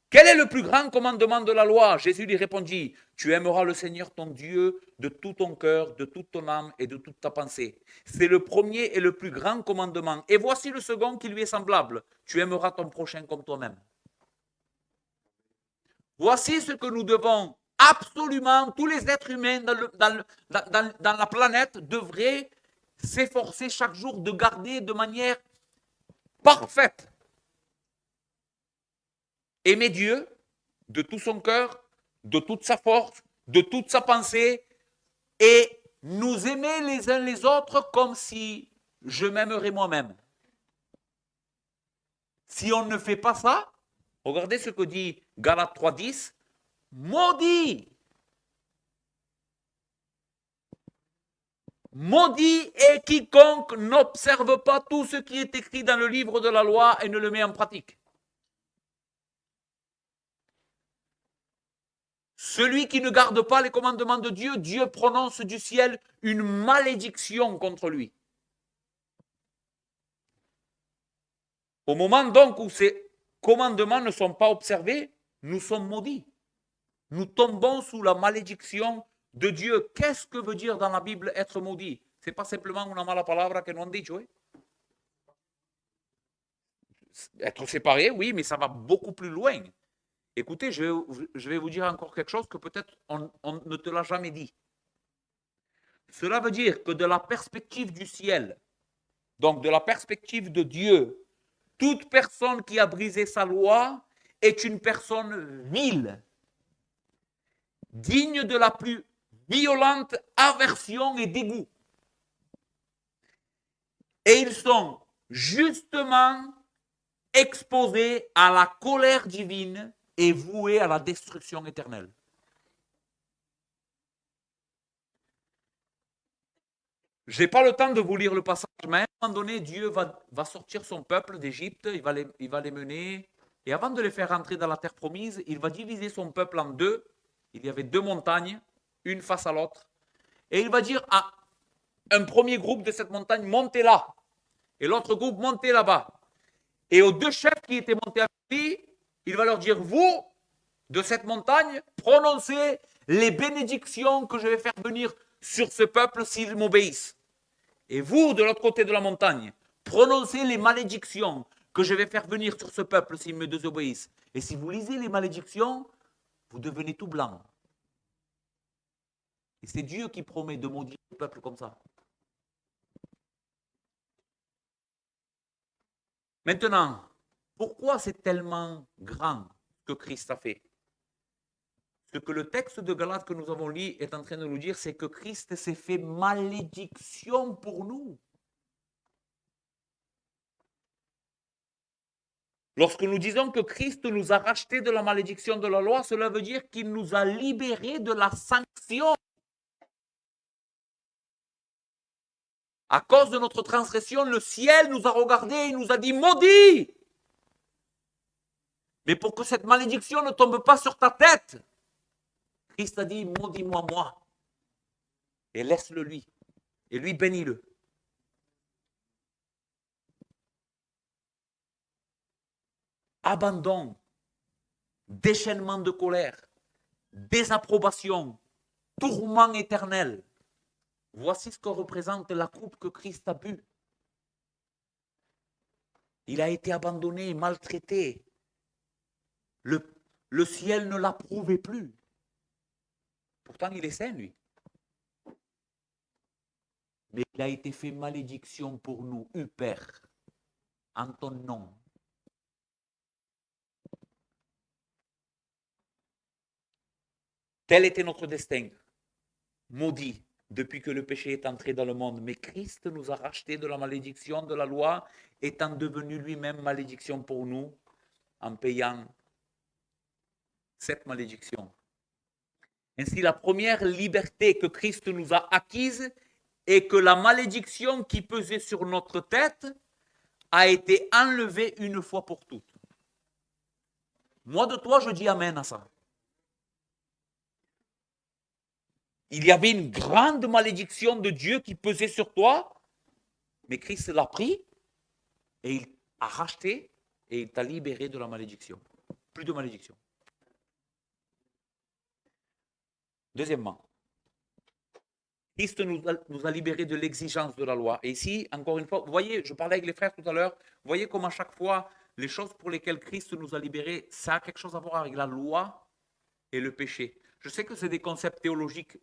quel est le plus grand commandement de la loi? Jésus lui répondit, tu aimeras le Seigneur ton Dieu de tout ton cœur, de toute ton âme et de toute ta pensée. C'est le premier et le plus grand commandement. Et voici le second qui lui est semblable. Tu aimeras ton prochain comme toi-même. Voici ce que nous devons absolument, tous les êtres humains dans la planète devraient s'efforcer chaque jour de garder de manière parfaite. Aimer Dieu de tout son cœur, de toute sa force, de toute sa pensée, et nous aimer les uns les autres comme si je m'aimerais moi-même. Si on ne fait pas ça, regardez ce que dit Galates 3,10, maudit. Maudit est quiconque n'observe pas tout ce qui est écrit dans le livre de la loi et ne le met en pratique. Celui qui ne garde pas les commandements de Dieu, Dieu prononce du ciel une malédiction contre lui. Au moment donc où ces commandements ne sont pas observés, nous sommes maudits. Nous tombons sous la malédiction de Dieu. Qu'est-ce que veut dire dans la Bible être maudit? Ce n'est pas simplement una mala palabra que nous on dit, oui. Être séparé, oui, mais ça va beaucoup plus loin. Écoutez, je vais vous dire encore quelque chose que peut-être on ne te l'a jamais dit. Cela veut dire que de la perspective du ciel, donc de la perspective de Dieu, toute personne qui a brisé sa loi est une personne vile, digne de la plus violente aversion et dégoût. Et ils sont justement exposés à la colère divine et voués à la destruction éternelle. Je n'ai pas le temps de vous lire le passage, mais à un moment donné, Dieu va sortir son peuple d'Égypte, il va les mener, et avant de les faire rentrer dans la terre promise, il va diviser son peuple en deux. Il y avait deux montagnes, une face à l'autre. Et il va dire à un premier groupe de cette montagne, montez là. Et l'autre groupe, montez là-bas. Et aux deux chefs qui étaient montés avec lui, il va leur dire, vous, de cette montagne, prononcez les bénédictions que je vais faire venir sur ce peuple s'ils m'obéissent. Et vous, de l'autre côté de la montagne, prononcez les malédictions que je vais faire venir sur ce peuple s'ils me désobéissent. Et si vous lisez les malédictions, vous devenez tout blanc. Et c'est Dieu qui promet de maudire le peuple comme ça. Maintenant, pourquoi c'est tellement grand que Christ a fait? Ce que le texte de Galates que nous avons lu est en train de nous dire, c'est que Christ s'est fait malédiction pour nous. Lorsque nous disons que Christ nous a rachetés de la malédiction de la loi, cela veut dire qu'il nous a libérés de la sanction. À cause de notre transgression, le ciel nous a regardés et nous a dit maudit. Mais pour que cette malédiction ne tombe pas sur ta tête, Christ a dit maudis-moi moi. Et laisse-le lui. Et lui bénis-le. Abandon, déchaînement de colère, désapprobation, tourment éternel. Voici ce que représente la coupe que Christ a bu. Il a été abandonné, maltraité. Le ciel ne l'approuvait plus. Pourtant, il est saint, lui. Mais il a été fait malédiction pour nous, Père, en ton nom. Tel était notre destin, maudit, depuis que le péché est entré dans le monde. Mais Christ nous a rachetés de la malédiction de la loi, étant devenu lui-même malédiction pour nous, en payant cette malédiction. Ainsi, la première liberté que Christ nous a acquise est que la malédiction qui pesait sur notre tête a été enlevée une fois pour toutes. Moi de toi, je dis amen à ça. Il y avait une grande malédiction de Dieu qui pesait sur toi, mais Christ l'a pris et il a racheté et il t'a libéré de la malédiction. Plus de malédiction. Deuxièmement, Christ nous a libérés de l'exigence de la loi. Et ici, encore une fois, vous voyez, je parlais avec les frères tout à l'heure, vous voyez comme à chaque fois, les choses pour lesquelles Christ nous a libérés, ça a quelque chose à voir avec la loi et le péché. Je sais que c'est des concepts théologiques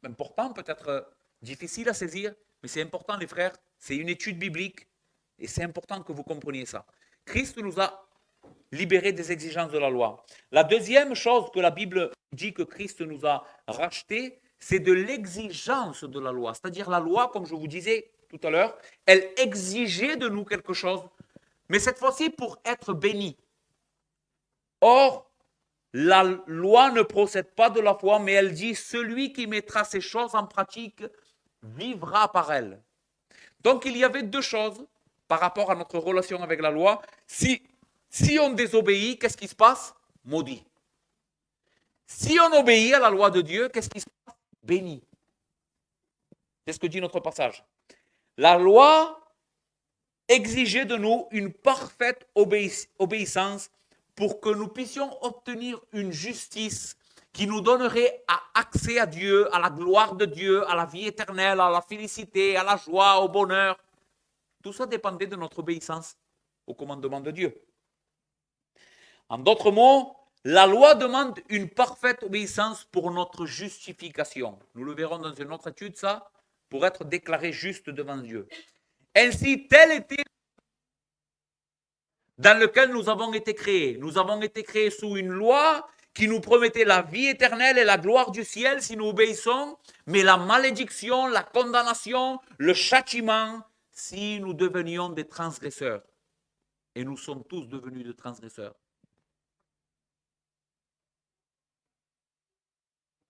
importants, peut-être difficiles à saisir, mais c'est important, les frères, c'est une étude biblique et c'est important que vous compreniez ça. Christ nous a libérés des exigences de la loi. La deuxième chose que la Bible dit que Christ nous a rachetés, c'est de l'exigence de la loi. C'est-à-dire la loi, comme je vous disais tout à l'heure, elle exigeait de nous quelque chose, mais cette fois-ci pour être béni. Or, la loi ne procède pas de la foi, mais elle dit, celui qui mettra ces choses en pratique vivra par elles. Donc il y avait deux choses par rapport à notre relation avec la loi. Si on désobéit, qu'est-ce qui se passe? Maudit. Si on obéit à la loi de Dieu, qu'est-ce qui se passe? Béni. C'est ce que dit notre passage. La loi exigeait de nous une parfaite obéissance pour que nous puissions obtenir une justice qui nous donnerait accès à Dieu, à la gloire de Dieu, à la vie éternelle, à la félicité, à la joie, au bonheur. Tout ça dépendait de notre obéissance au commandement de Dieu. En d'autres mots, la loi demande une parfaite obéissance pour notre justification. Nous le verrons dans une autre étude, ça, pour être déclaré juste devant Dieu. Ainsi, tel était dans lequel nous avons été créés. Nous avons été créés sous une loi qui nous promettait la vie éternelle et la gloire du ciel si nous obéissons, mais la malédiction, la condamnation, le châtiment si nous devenions des transgresseurs. Et nous sommes tous devenus des transgresseurs.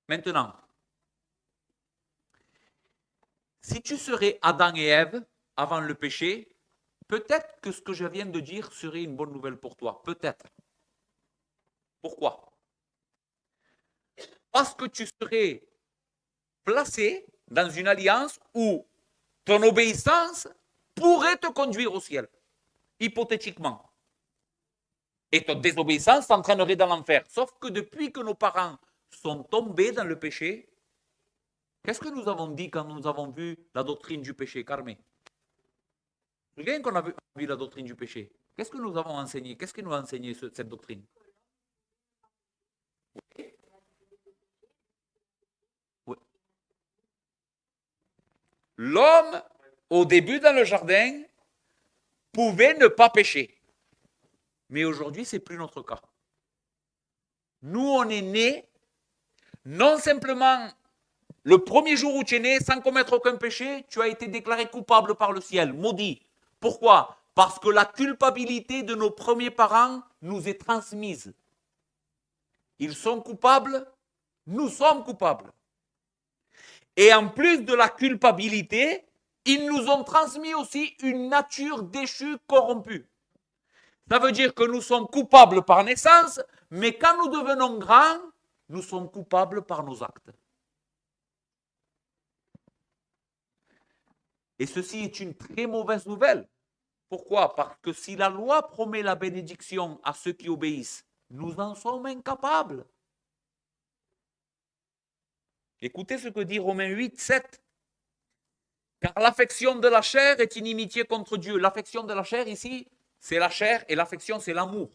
Maintenant, si tu serais Adam et Ève avant le péché, peut-être que ce que je viens de dire serait une bonne nouvelle pour toi. Peut-être. Pourquoi? Parce que tu serais placé dans une alliance où ton obéissance pourrait te conduire au ciel, hypothétiquement. Et ton désobéissance t'entraînerait dans l'enfer. Sauf que depuis que nos parents sont tombés dans le péché, qu'est-ce que nous avons dit quand nous avons vu la doctrine du péché, Carmé? Vous vous souvenez qu'on a vu la doctrine du péché? Qu'est-ce que nous avons enseigné? Qu'est-ce que nous a enseigné cette doctrine? Oui. L'homme, au début dans le jardin, pouvait ne pas pécher. Mais aujourd'hui, ce n'est plus notre cas. Nous, on est nés, non simplement le premier jour où tu es né, sans commettre aucun péché, tu as été déclaré coupable par le ciel, maudit. Pourquoi? Parce que la culpabilité de nos premiers parents nous est transmise. Ils sont coupables, nous sommes coupables. Et en plus de la culpabilité, ils nous ont transmis aussi une nature déchue, corrompue. Ça veut dire que nous sommes coupables par naissance, mais quand nous devenons grands, nous sommes coupables par nos actes. Et ceci est une très mauvaise nouvelle. Pourquoi? Parce que si la loi promet la bénédiction à ceux qui obéissent, nous en sommes incapables. Écoutez ce que dit Romains 8, 7. Car l'affection de la chair est inimitié contre Dieu. L'affection de la chair ici, c'est la chair et l'affection, c'est l'amour.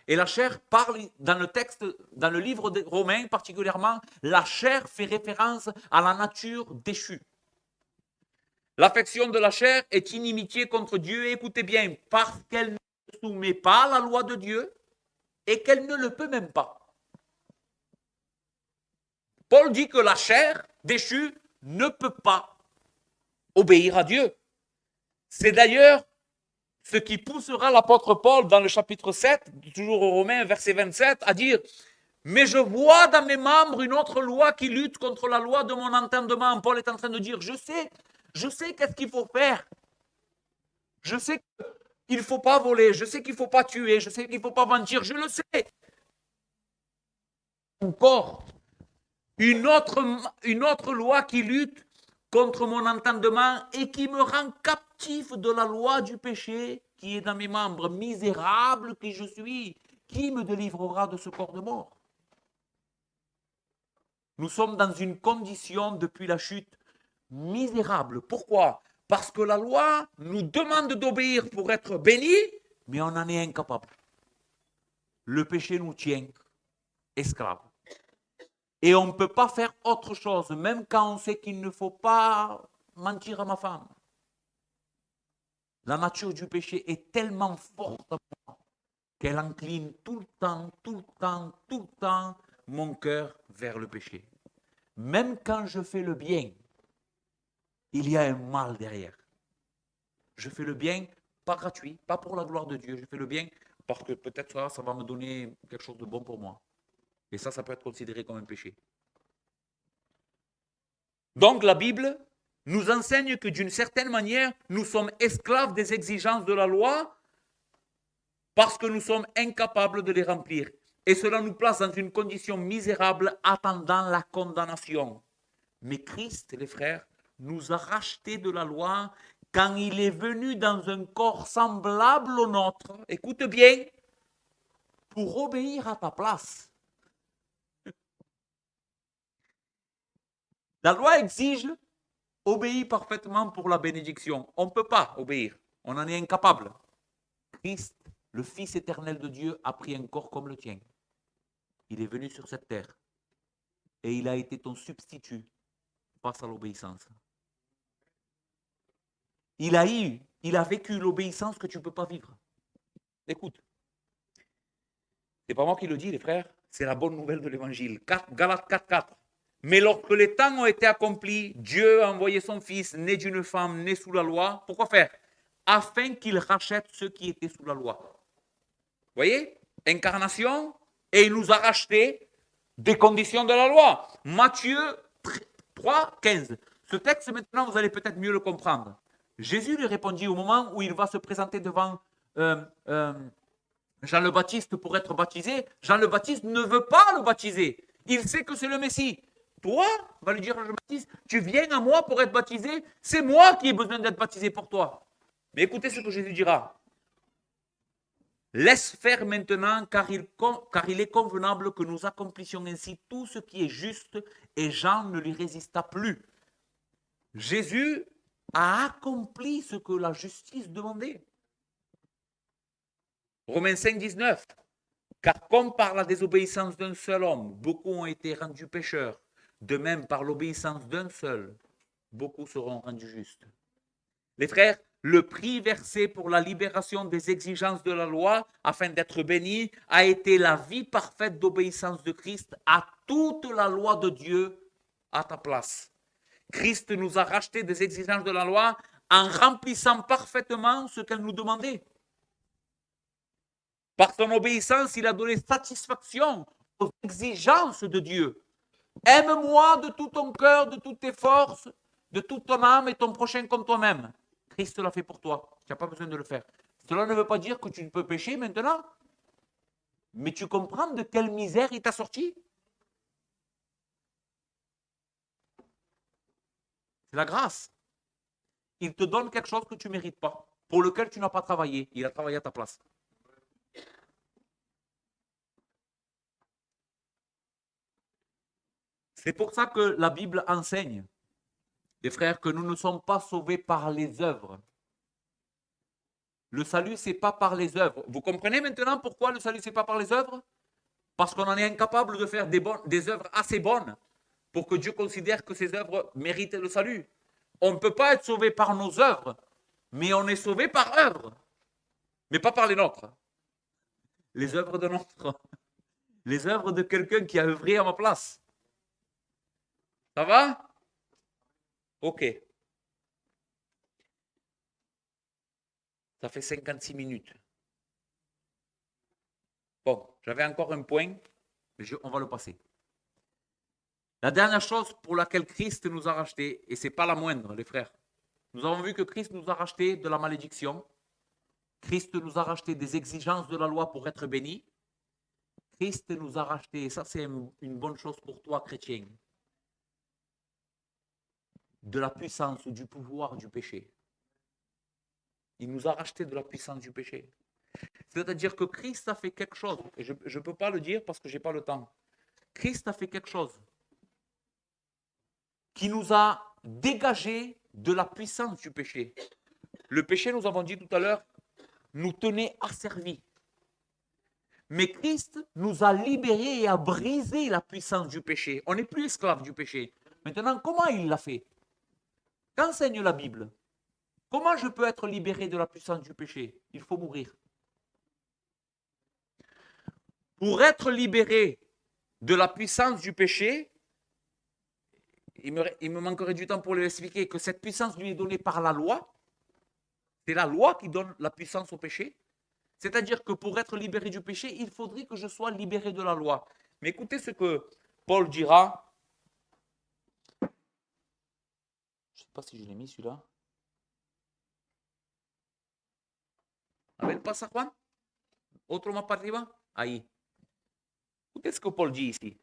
Et la chair parle dans le texte, dans le livre de Romains particulièrement, la chair fait référence à la nature déchue. L'affection de la chair est inimitié contre Dieu, et écoutez bien, parce qu'elle ne se soumet pas à la loi de Dieu et qu'elle ne le peut même pas. Paul dit que la chair déchue ne peut pas obéir à Dieu. C'est d'ailleurs ce qui poussera l'apôtre Paul dans le chapitre 7, toujours aux Romains, verset 27, à dire « Mais je vois dans mes membres une autre loi qui lutte contre la loi de mon entendement. » Paul est en train de dire « Je sais qu'est-ce qu'il faut faire. Je sais qu'il ne faut pas voler, je sais qu'il ne faut pas tuer, je sais qu'il ne faut pas mentir, je le sais. » Encore, une autre loi qui lutte contre mon entendement et qui me rend captif de la loi du péché qui est dans mes membres. Misérable que je suis, qui me délivrera de ce corps de mort? Nous sommes dans une condition depuis la chute misérable. Pourquoi? Parce que la loi nous demande d'obéir pour être bénis, mais on en est incapable. Le péché nous tient esclaves. Et on ne peut pas faire autre chose, même quand on sait qu'il ne faut pas mentir à ma femme. La nature du péché est tellement forte qu'elle incline tout le temps mon cœur vers le péché. Même quand je fais le bien, il y a un mal derrière. Je fais le bien, pas gratuit, pas pour la gloire de Dieu. Je fais le bien parce que peut-être ça va me donner quelque chose de bon pour moi. Et ça peut être considéré comme un péché. Donc la Bible nous enseigne que d'une certaine manière, nous sommes esclaves des exigences de la loi parce que nous sommes incapables de les remplir. Et cela nous place dans une condition misérable attendant la condamnation. Mais Christ, les frères, nous a rachetés de la loi quand il est venu dans un corps semblable au nôtre, écoute bien, pour obéir à ta place. La loi exige obéir parfaitement pour la bénédiction. On ne peut pas obéir. On en est incapable. Christ, le Fils éternel de Dieu, a pris un corps comme le tien. Il est venu sur cette terre. Et il a été ton substitut face à l'obéissance. Il a vécu l'obéissance que tu ne peux pas vivre. Écoute. C'est pas moi qui le dis, les frères. C'est la bonne nouvelle de l'évangile. Galates 4:4. Mais lorsque les temps ont été accomplis, Dieu a envoyé son Fils, né d'une femme, né sous la loi. Pourquoi faire? Afin qu'il rachète ceux qui étaient sous la loi. Vous voyez? Incarnation, et il nous a racheté des conditions de la loi. Matthieu 3:15. Ce texte, maintenant, vous allez peut-être mieux le comprendre. Jésus lui répondit au moment où il va se présenter devant Jean le Baptiste pour être baptisé. Jean le Baptiste ne veut pas le baptiser. Il sait que c'est le Messie. Toi, va lui dire je baptise, tu viens à moi pour être baptisé, c'est moi qui ai besoin d'être baptisé pour toi. Mais écoutez ce que Jésus dira. Laisse faire maintenant, car il est convenable que nous accomplissions ainsi tout ce qui est juste, et Jean ne lui résista plus. Jésus a accompli ce que la justice demandait. Romains 5, 19. Car comme par la désobéissance d'un seul homme, beaucoup ont été rendus pécheurs, de même par l'obéissance d'un seul, beaucoup seront rendus justes. Les frères, le prix versé pour la libération des exigences de la loi, afin d'être bénis, a été la vie parfaite d'obéissance de Christ à toute la loi de Dieu à ta place. Christ nous a racheté des exigences de la loi en remplissant parfaitement ce qu'elle nous demandait. Par son obéissance, il a donné satisfaction aux exigences de Dieu. Aime-moi de tout ton cœur, de toutes tes forces, de toute ton âme et ton prochain comme toi-même. Christ l'a fait pour toi. Tu n'as pas besoin de le faire. Cela ne veut pas dire que tu ne peux pécher maintenant. Mais tu comprends de quelle misère il t'a sorti? C'est la grâce. Il te donne quelque chose que tu ne mérites pas, pour lequel tu n'as pas travaillé. Il a travaillé à ta place. C'est pour ça que la Bible enseigne, les frères, que nous ne sommes pas sauvés par les œuvres. Le salut, ce n'est pas par les œuvres. Vous comprenez maintenant pourquoi le salut, ce n'est pas par les œuvres? Parce qu'on en est incapable de faire des œuvres assez bonnes pour que Dieu considère que ces œuvres méritent le salut. On ne peut pas être sauvé par nos œuvres, mais on est sauvé par œuvres, mais pas par les nôtres. Les œuvres de notre, les œuvres de quelqu'un qui a œuvré à ma place. Ça va? Ok. Ça fait 56 minutes. Bon, j'avais encore un point, mais on va le passer. La dernière chose pour laquelle Christ nous a rachetés, et ce n'est pas la moindre, les frères, nous avons vu que Christ nous a rachetés de la malédiction. Christ nous a racheté des exigences de la loi pour être bénis. Christ nous a racheté, et ça c'est une bonne chose pour toi, chrétien, de la puissance ou du pouvoir du péché. Il nous a racheté de la puissance du péché. C'est-à-dire que Christ a fait quelque chose, et je ne peux pas le dire parce que je n'ai pas le temps. Christ a fait quelque chose qui nous a dégagé de la puissance du péché. Le péché, nous avons dit tout à l'heure, nous tenait asservis. Mais Christ nous a libérés et a brisé la puissance du péché. On n'est plus esclave du péché. Maintenant, comment il l'a fait? Qu'enseigne la Bible? Comment je peux être libéré de la puissance du péché? Il faut mourir. Pour être libéré de la puissance du péché, il me manquerait du temps pour l'expliquer, que cette puissance lui est donnée par la loi. C'est la loi qui donne la puissance au péché. C'est-à-dire que pour être libéré du péché, il faudrait que je sois libéré de la loi. Mais écoutez ce que Paul dira. Je ne sais pas si je l'ai mis celui-là. A ver, pasa Juan. Otro más para arriba. Ahí. Écoutez ce que Paul dit ici.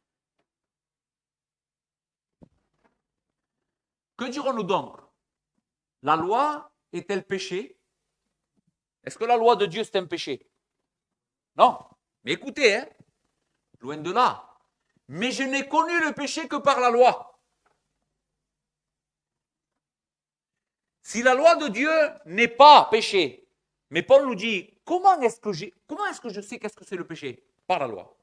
Que dirons-nous donc? La loi est-elle péché? Est-ce que la loi de Dieu c'est un péché? Non. Mais écoutez, hein, loin de là. Mais je n'ai connu le péché que par la loi. Si la loi de Dieu n'est pas péché, mais Paul nous dit, comment est-ce que je sais qu'est-ce que c'est le péché? Par la loi.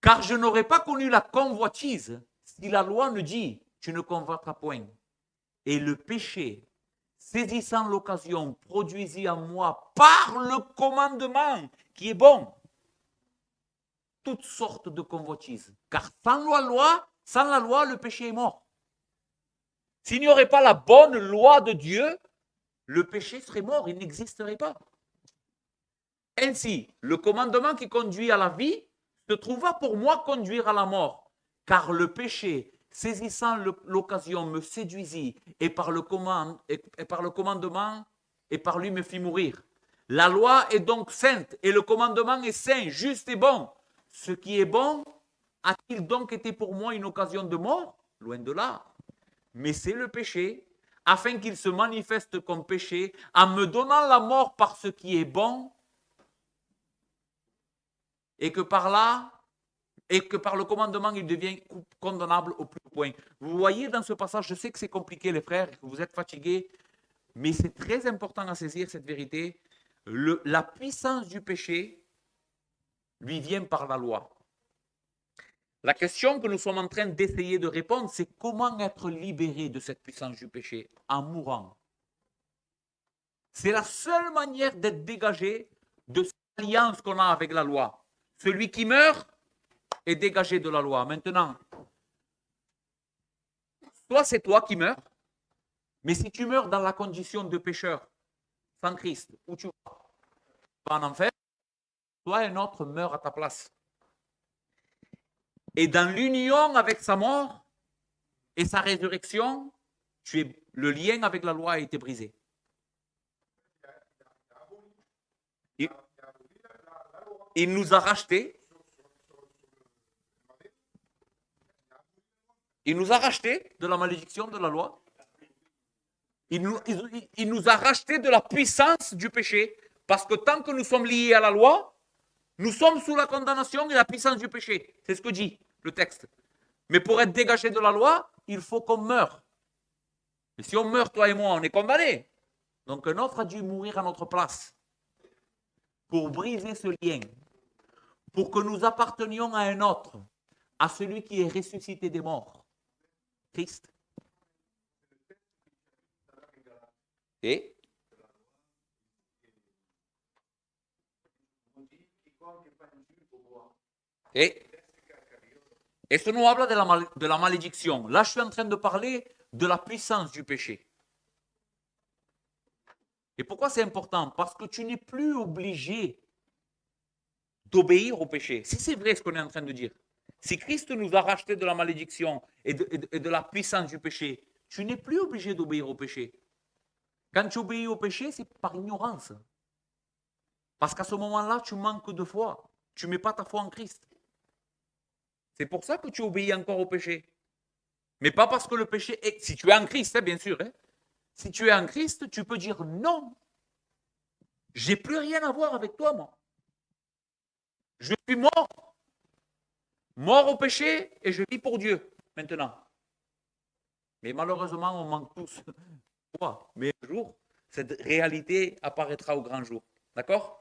Car je n'aurais pas connu la convoitise si la loi ne dit, tu ne convoiteras point. Et le péché, saisissant l'occasion, produisit en moi par le commandement qui est bon, toutes sortes de convoitises. Car sans la loi, le péché est mort. S'il n'y aurait pas la bonne loi de Dieu, le péché serait mort, il n'existerait pas. Ainsi, le commandement qui conduit à la vie se trouva pour moi conduire à la mort, car le péché, saisissant l'occasion, me séduisit et par le commandement et par lui me fit mourir. La loi est donc sainte et le commandement est saint, juste et bon. Ce qui est bon A-t-il donc été pour moi une occasion de mort? Loin de là. Mais c'est le péché, afin qu'il se manifeste comme péché, en me donnant la mort par ce qui est bon, et que par là, et que par le commandement, il devient condamnable au plus haut point. Vous voyez dans ce passage, je sais que c'est compliqué les frères, que vous êtes fatigués, mais c'est très important à saisir cette vérité. La puissance du péché lui vient par la loi. La question que nous sommes en train d'essayer de répondre, c'est comment être libéré de cette puissance du péché en mourant. C'est la seule manière d'être dégagé de cette alliance qu'on a avec la loi. Celui qui meurt est dégagé de la loi. Maintenant, soit c'est toi qui meurs, mais si tu meurs dans la condition de pécheur, sans Christ, où tu vas en enfer, toi un autre meurt à ta place. Et dans l'union avec sa mort et sa résurrection, le lien avec la loi a été brisé. Il nous a rachetés. Il nous a rachetés de la malédiction de la loi. Il nous a rachetés de la puissance du péché. Parce que tant que nous sommes liés à la loi, nous sommes sous la condamnation et la puissance du péché. C'est ce que dit le texte. Mais pour être dégagé de la loi, il faut qu'on meure. Et si on meurt, toi et moi, on est condamnés. Donc un autre a dû mourir à notre place pour briser ce lien, pour que nous appartenions à un autre, à celui qui est ressuscité des morts, Christ. Et esto no habla de la malédiction. Là, je suis en train de parler de la puissance du péché. Et pourquoi c'est important? Parce que tu n'es plus obligé d'obéir au péché. Si c'est vrai ce qu'on est en train de dire, si Christ nous a rachetés de la malédiction et de la puissance du péché, tu n'es plus obligé d'obéir au péché. Quand tu obéis au péché, c'est par ignorance. Parce qu'à ce moment-là, tu manques de foi. Tu ne mets pas ta foi en Christ. C'est pour ça que tu obéis encore au péché. Mais pas parce que le péché est... Si tu es en Christ, bien sûr. Si tu es en Christ, tu peux dire non. J'ai plus rien à voir avec toi, moi. Je suis mort. Mort au péché et je vis pour Dieu maintenant. Mais malheureusement, on manque tous. Mais un jour, cette réalité apparaîtra au grand jour. D'accord?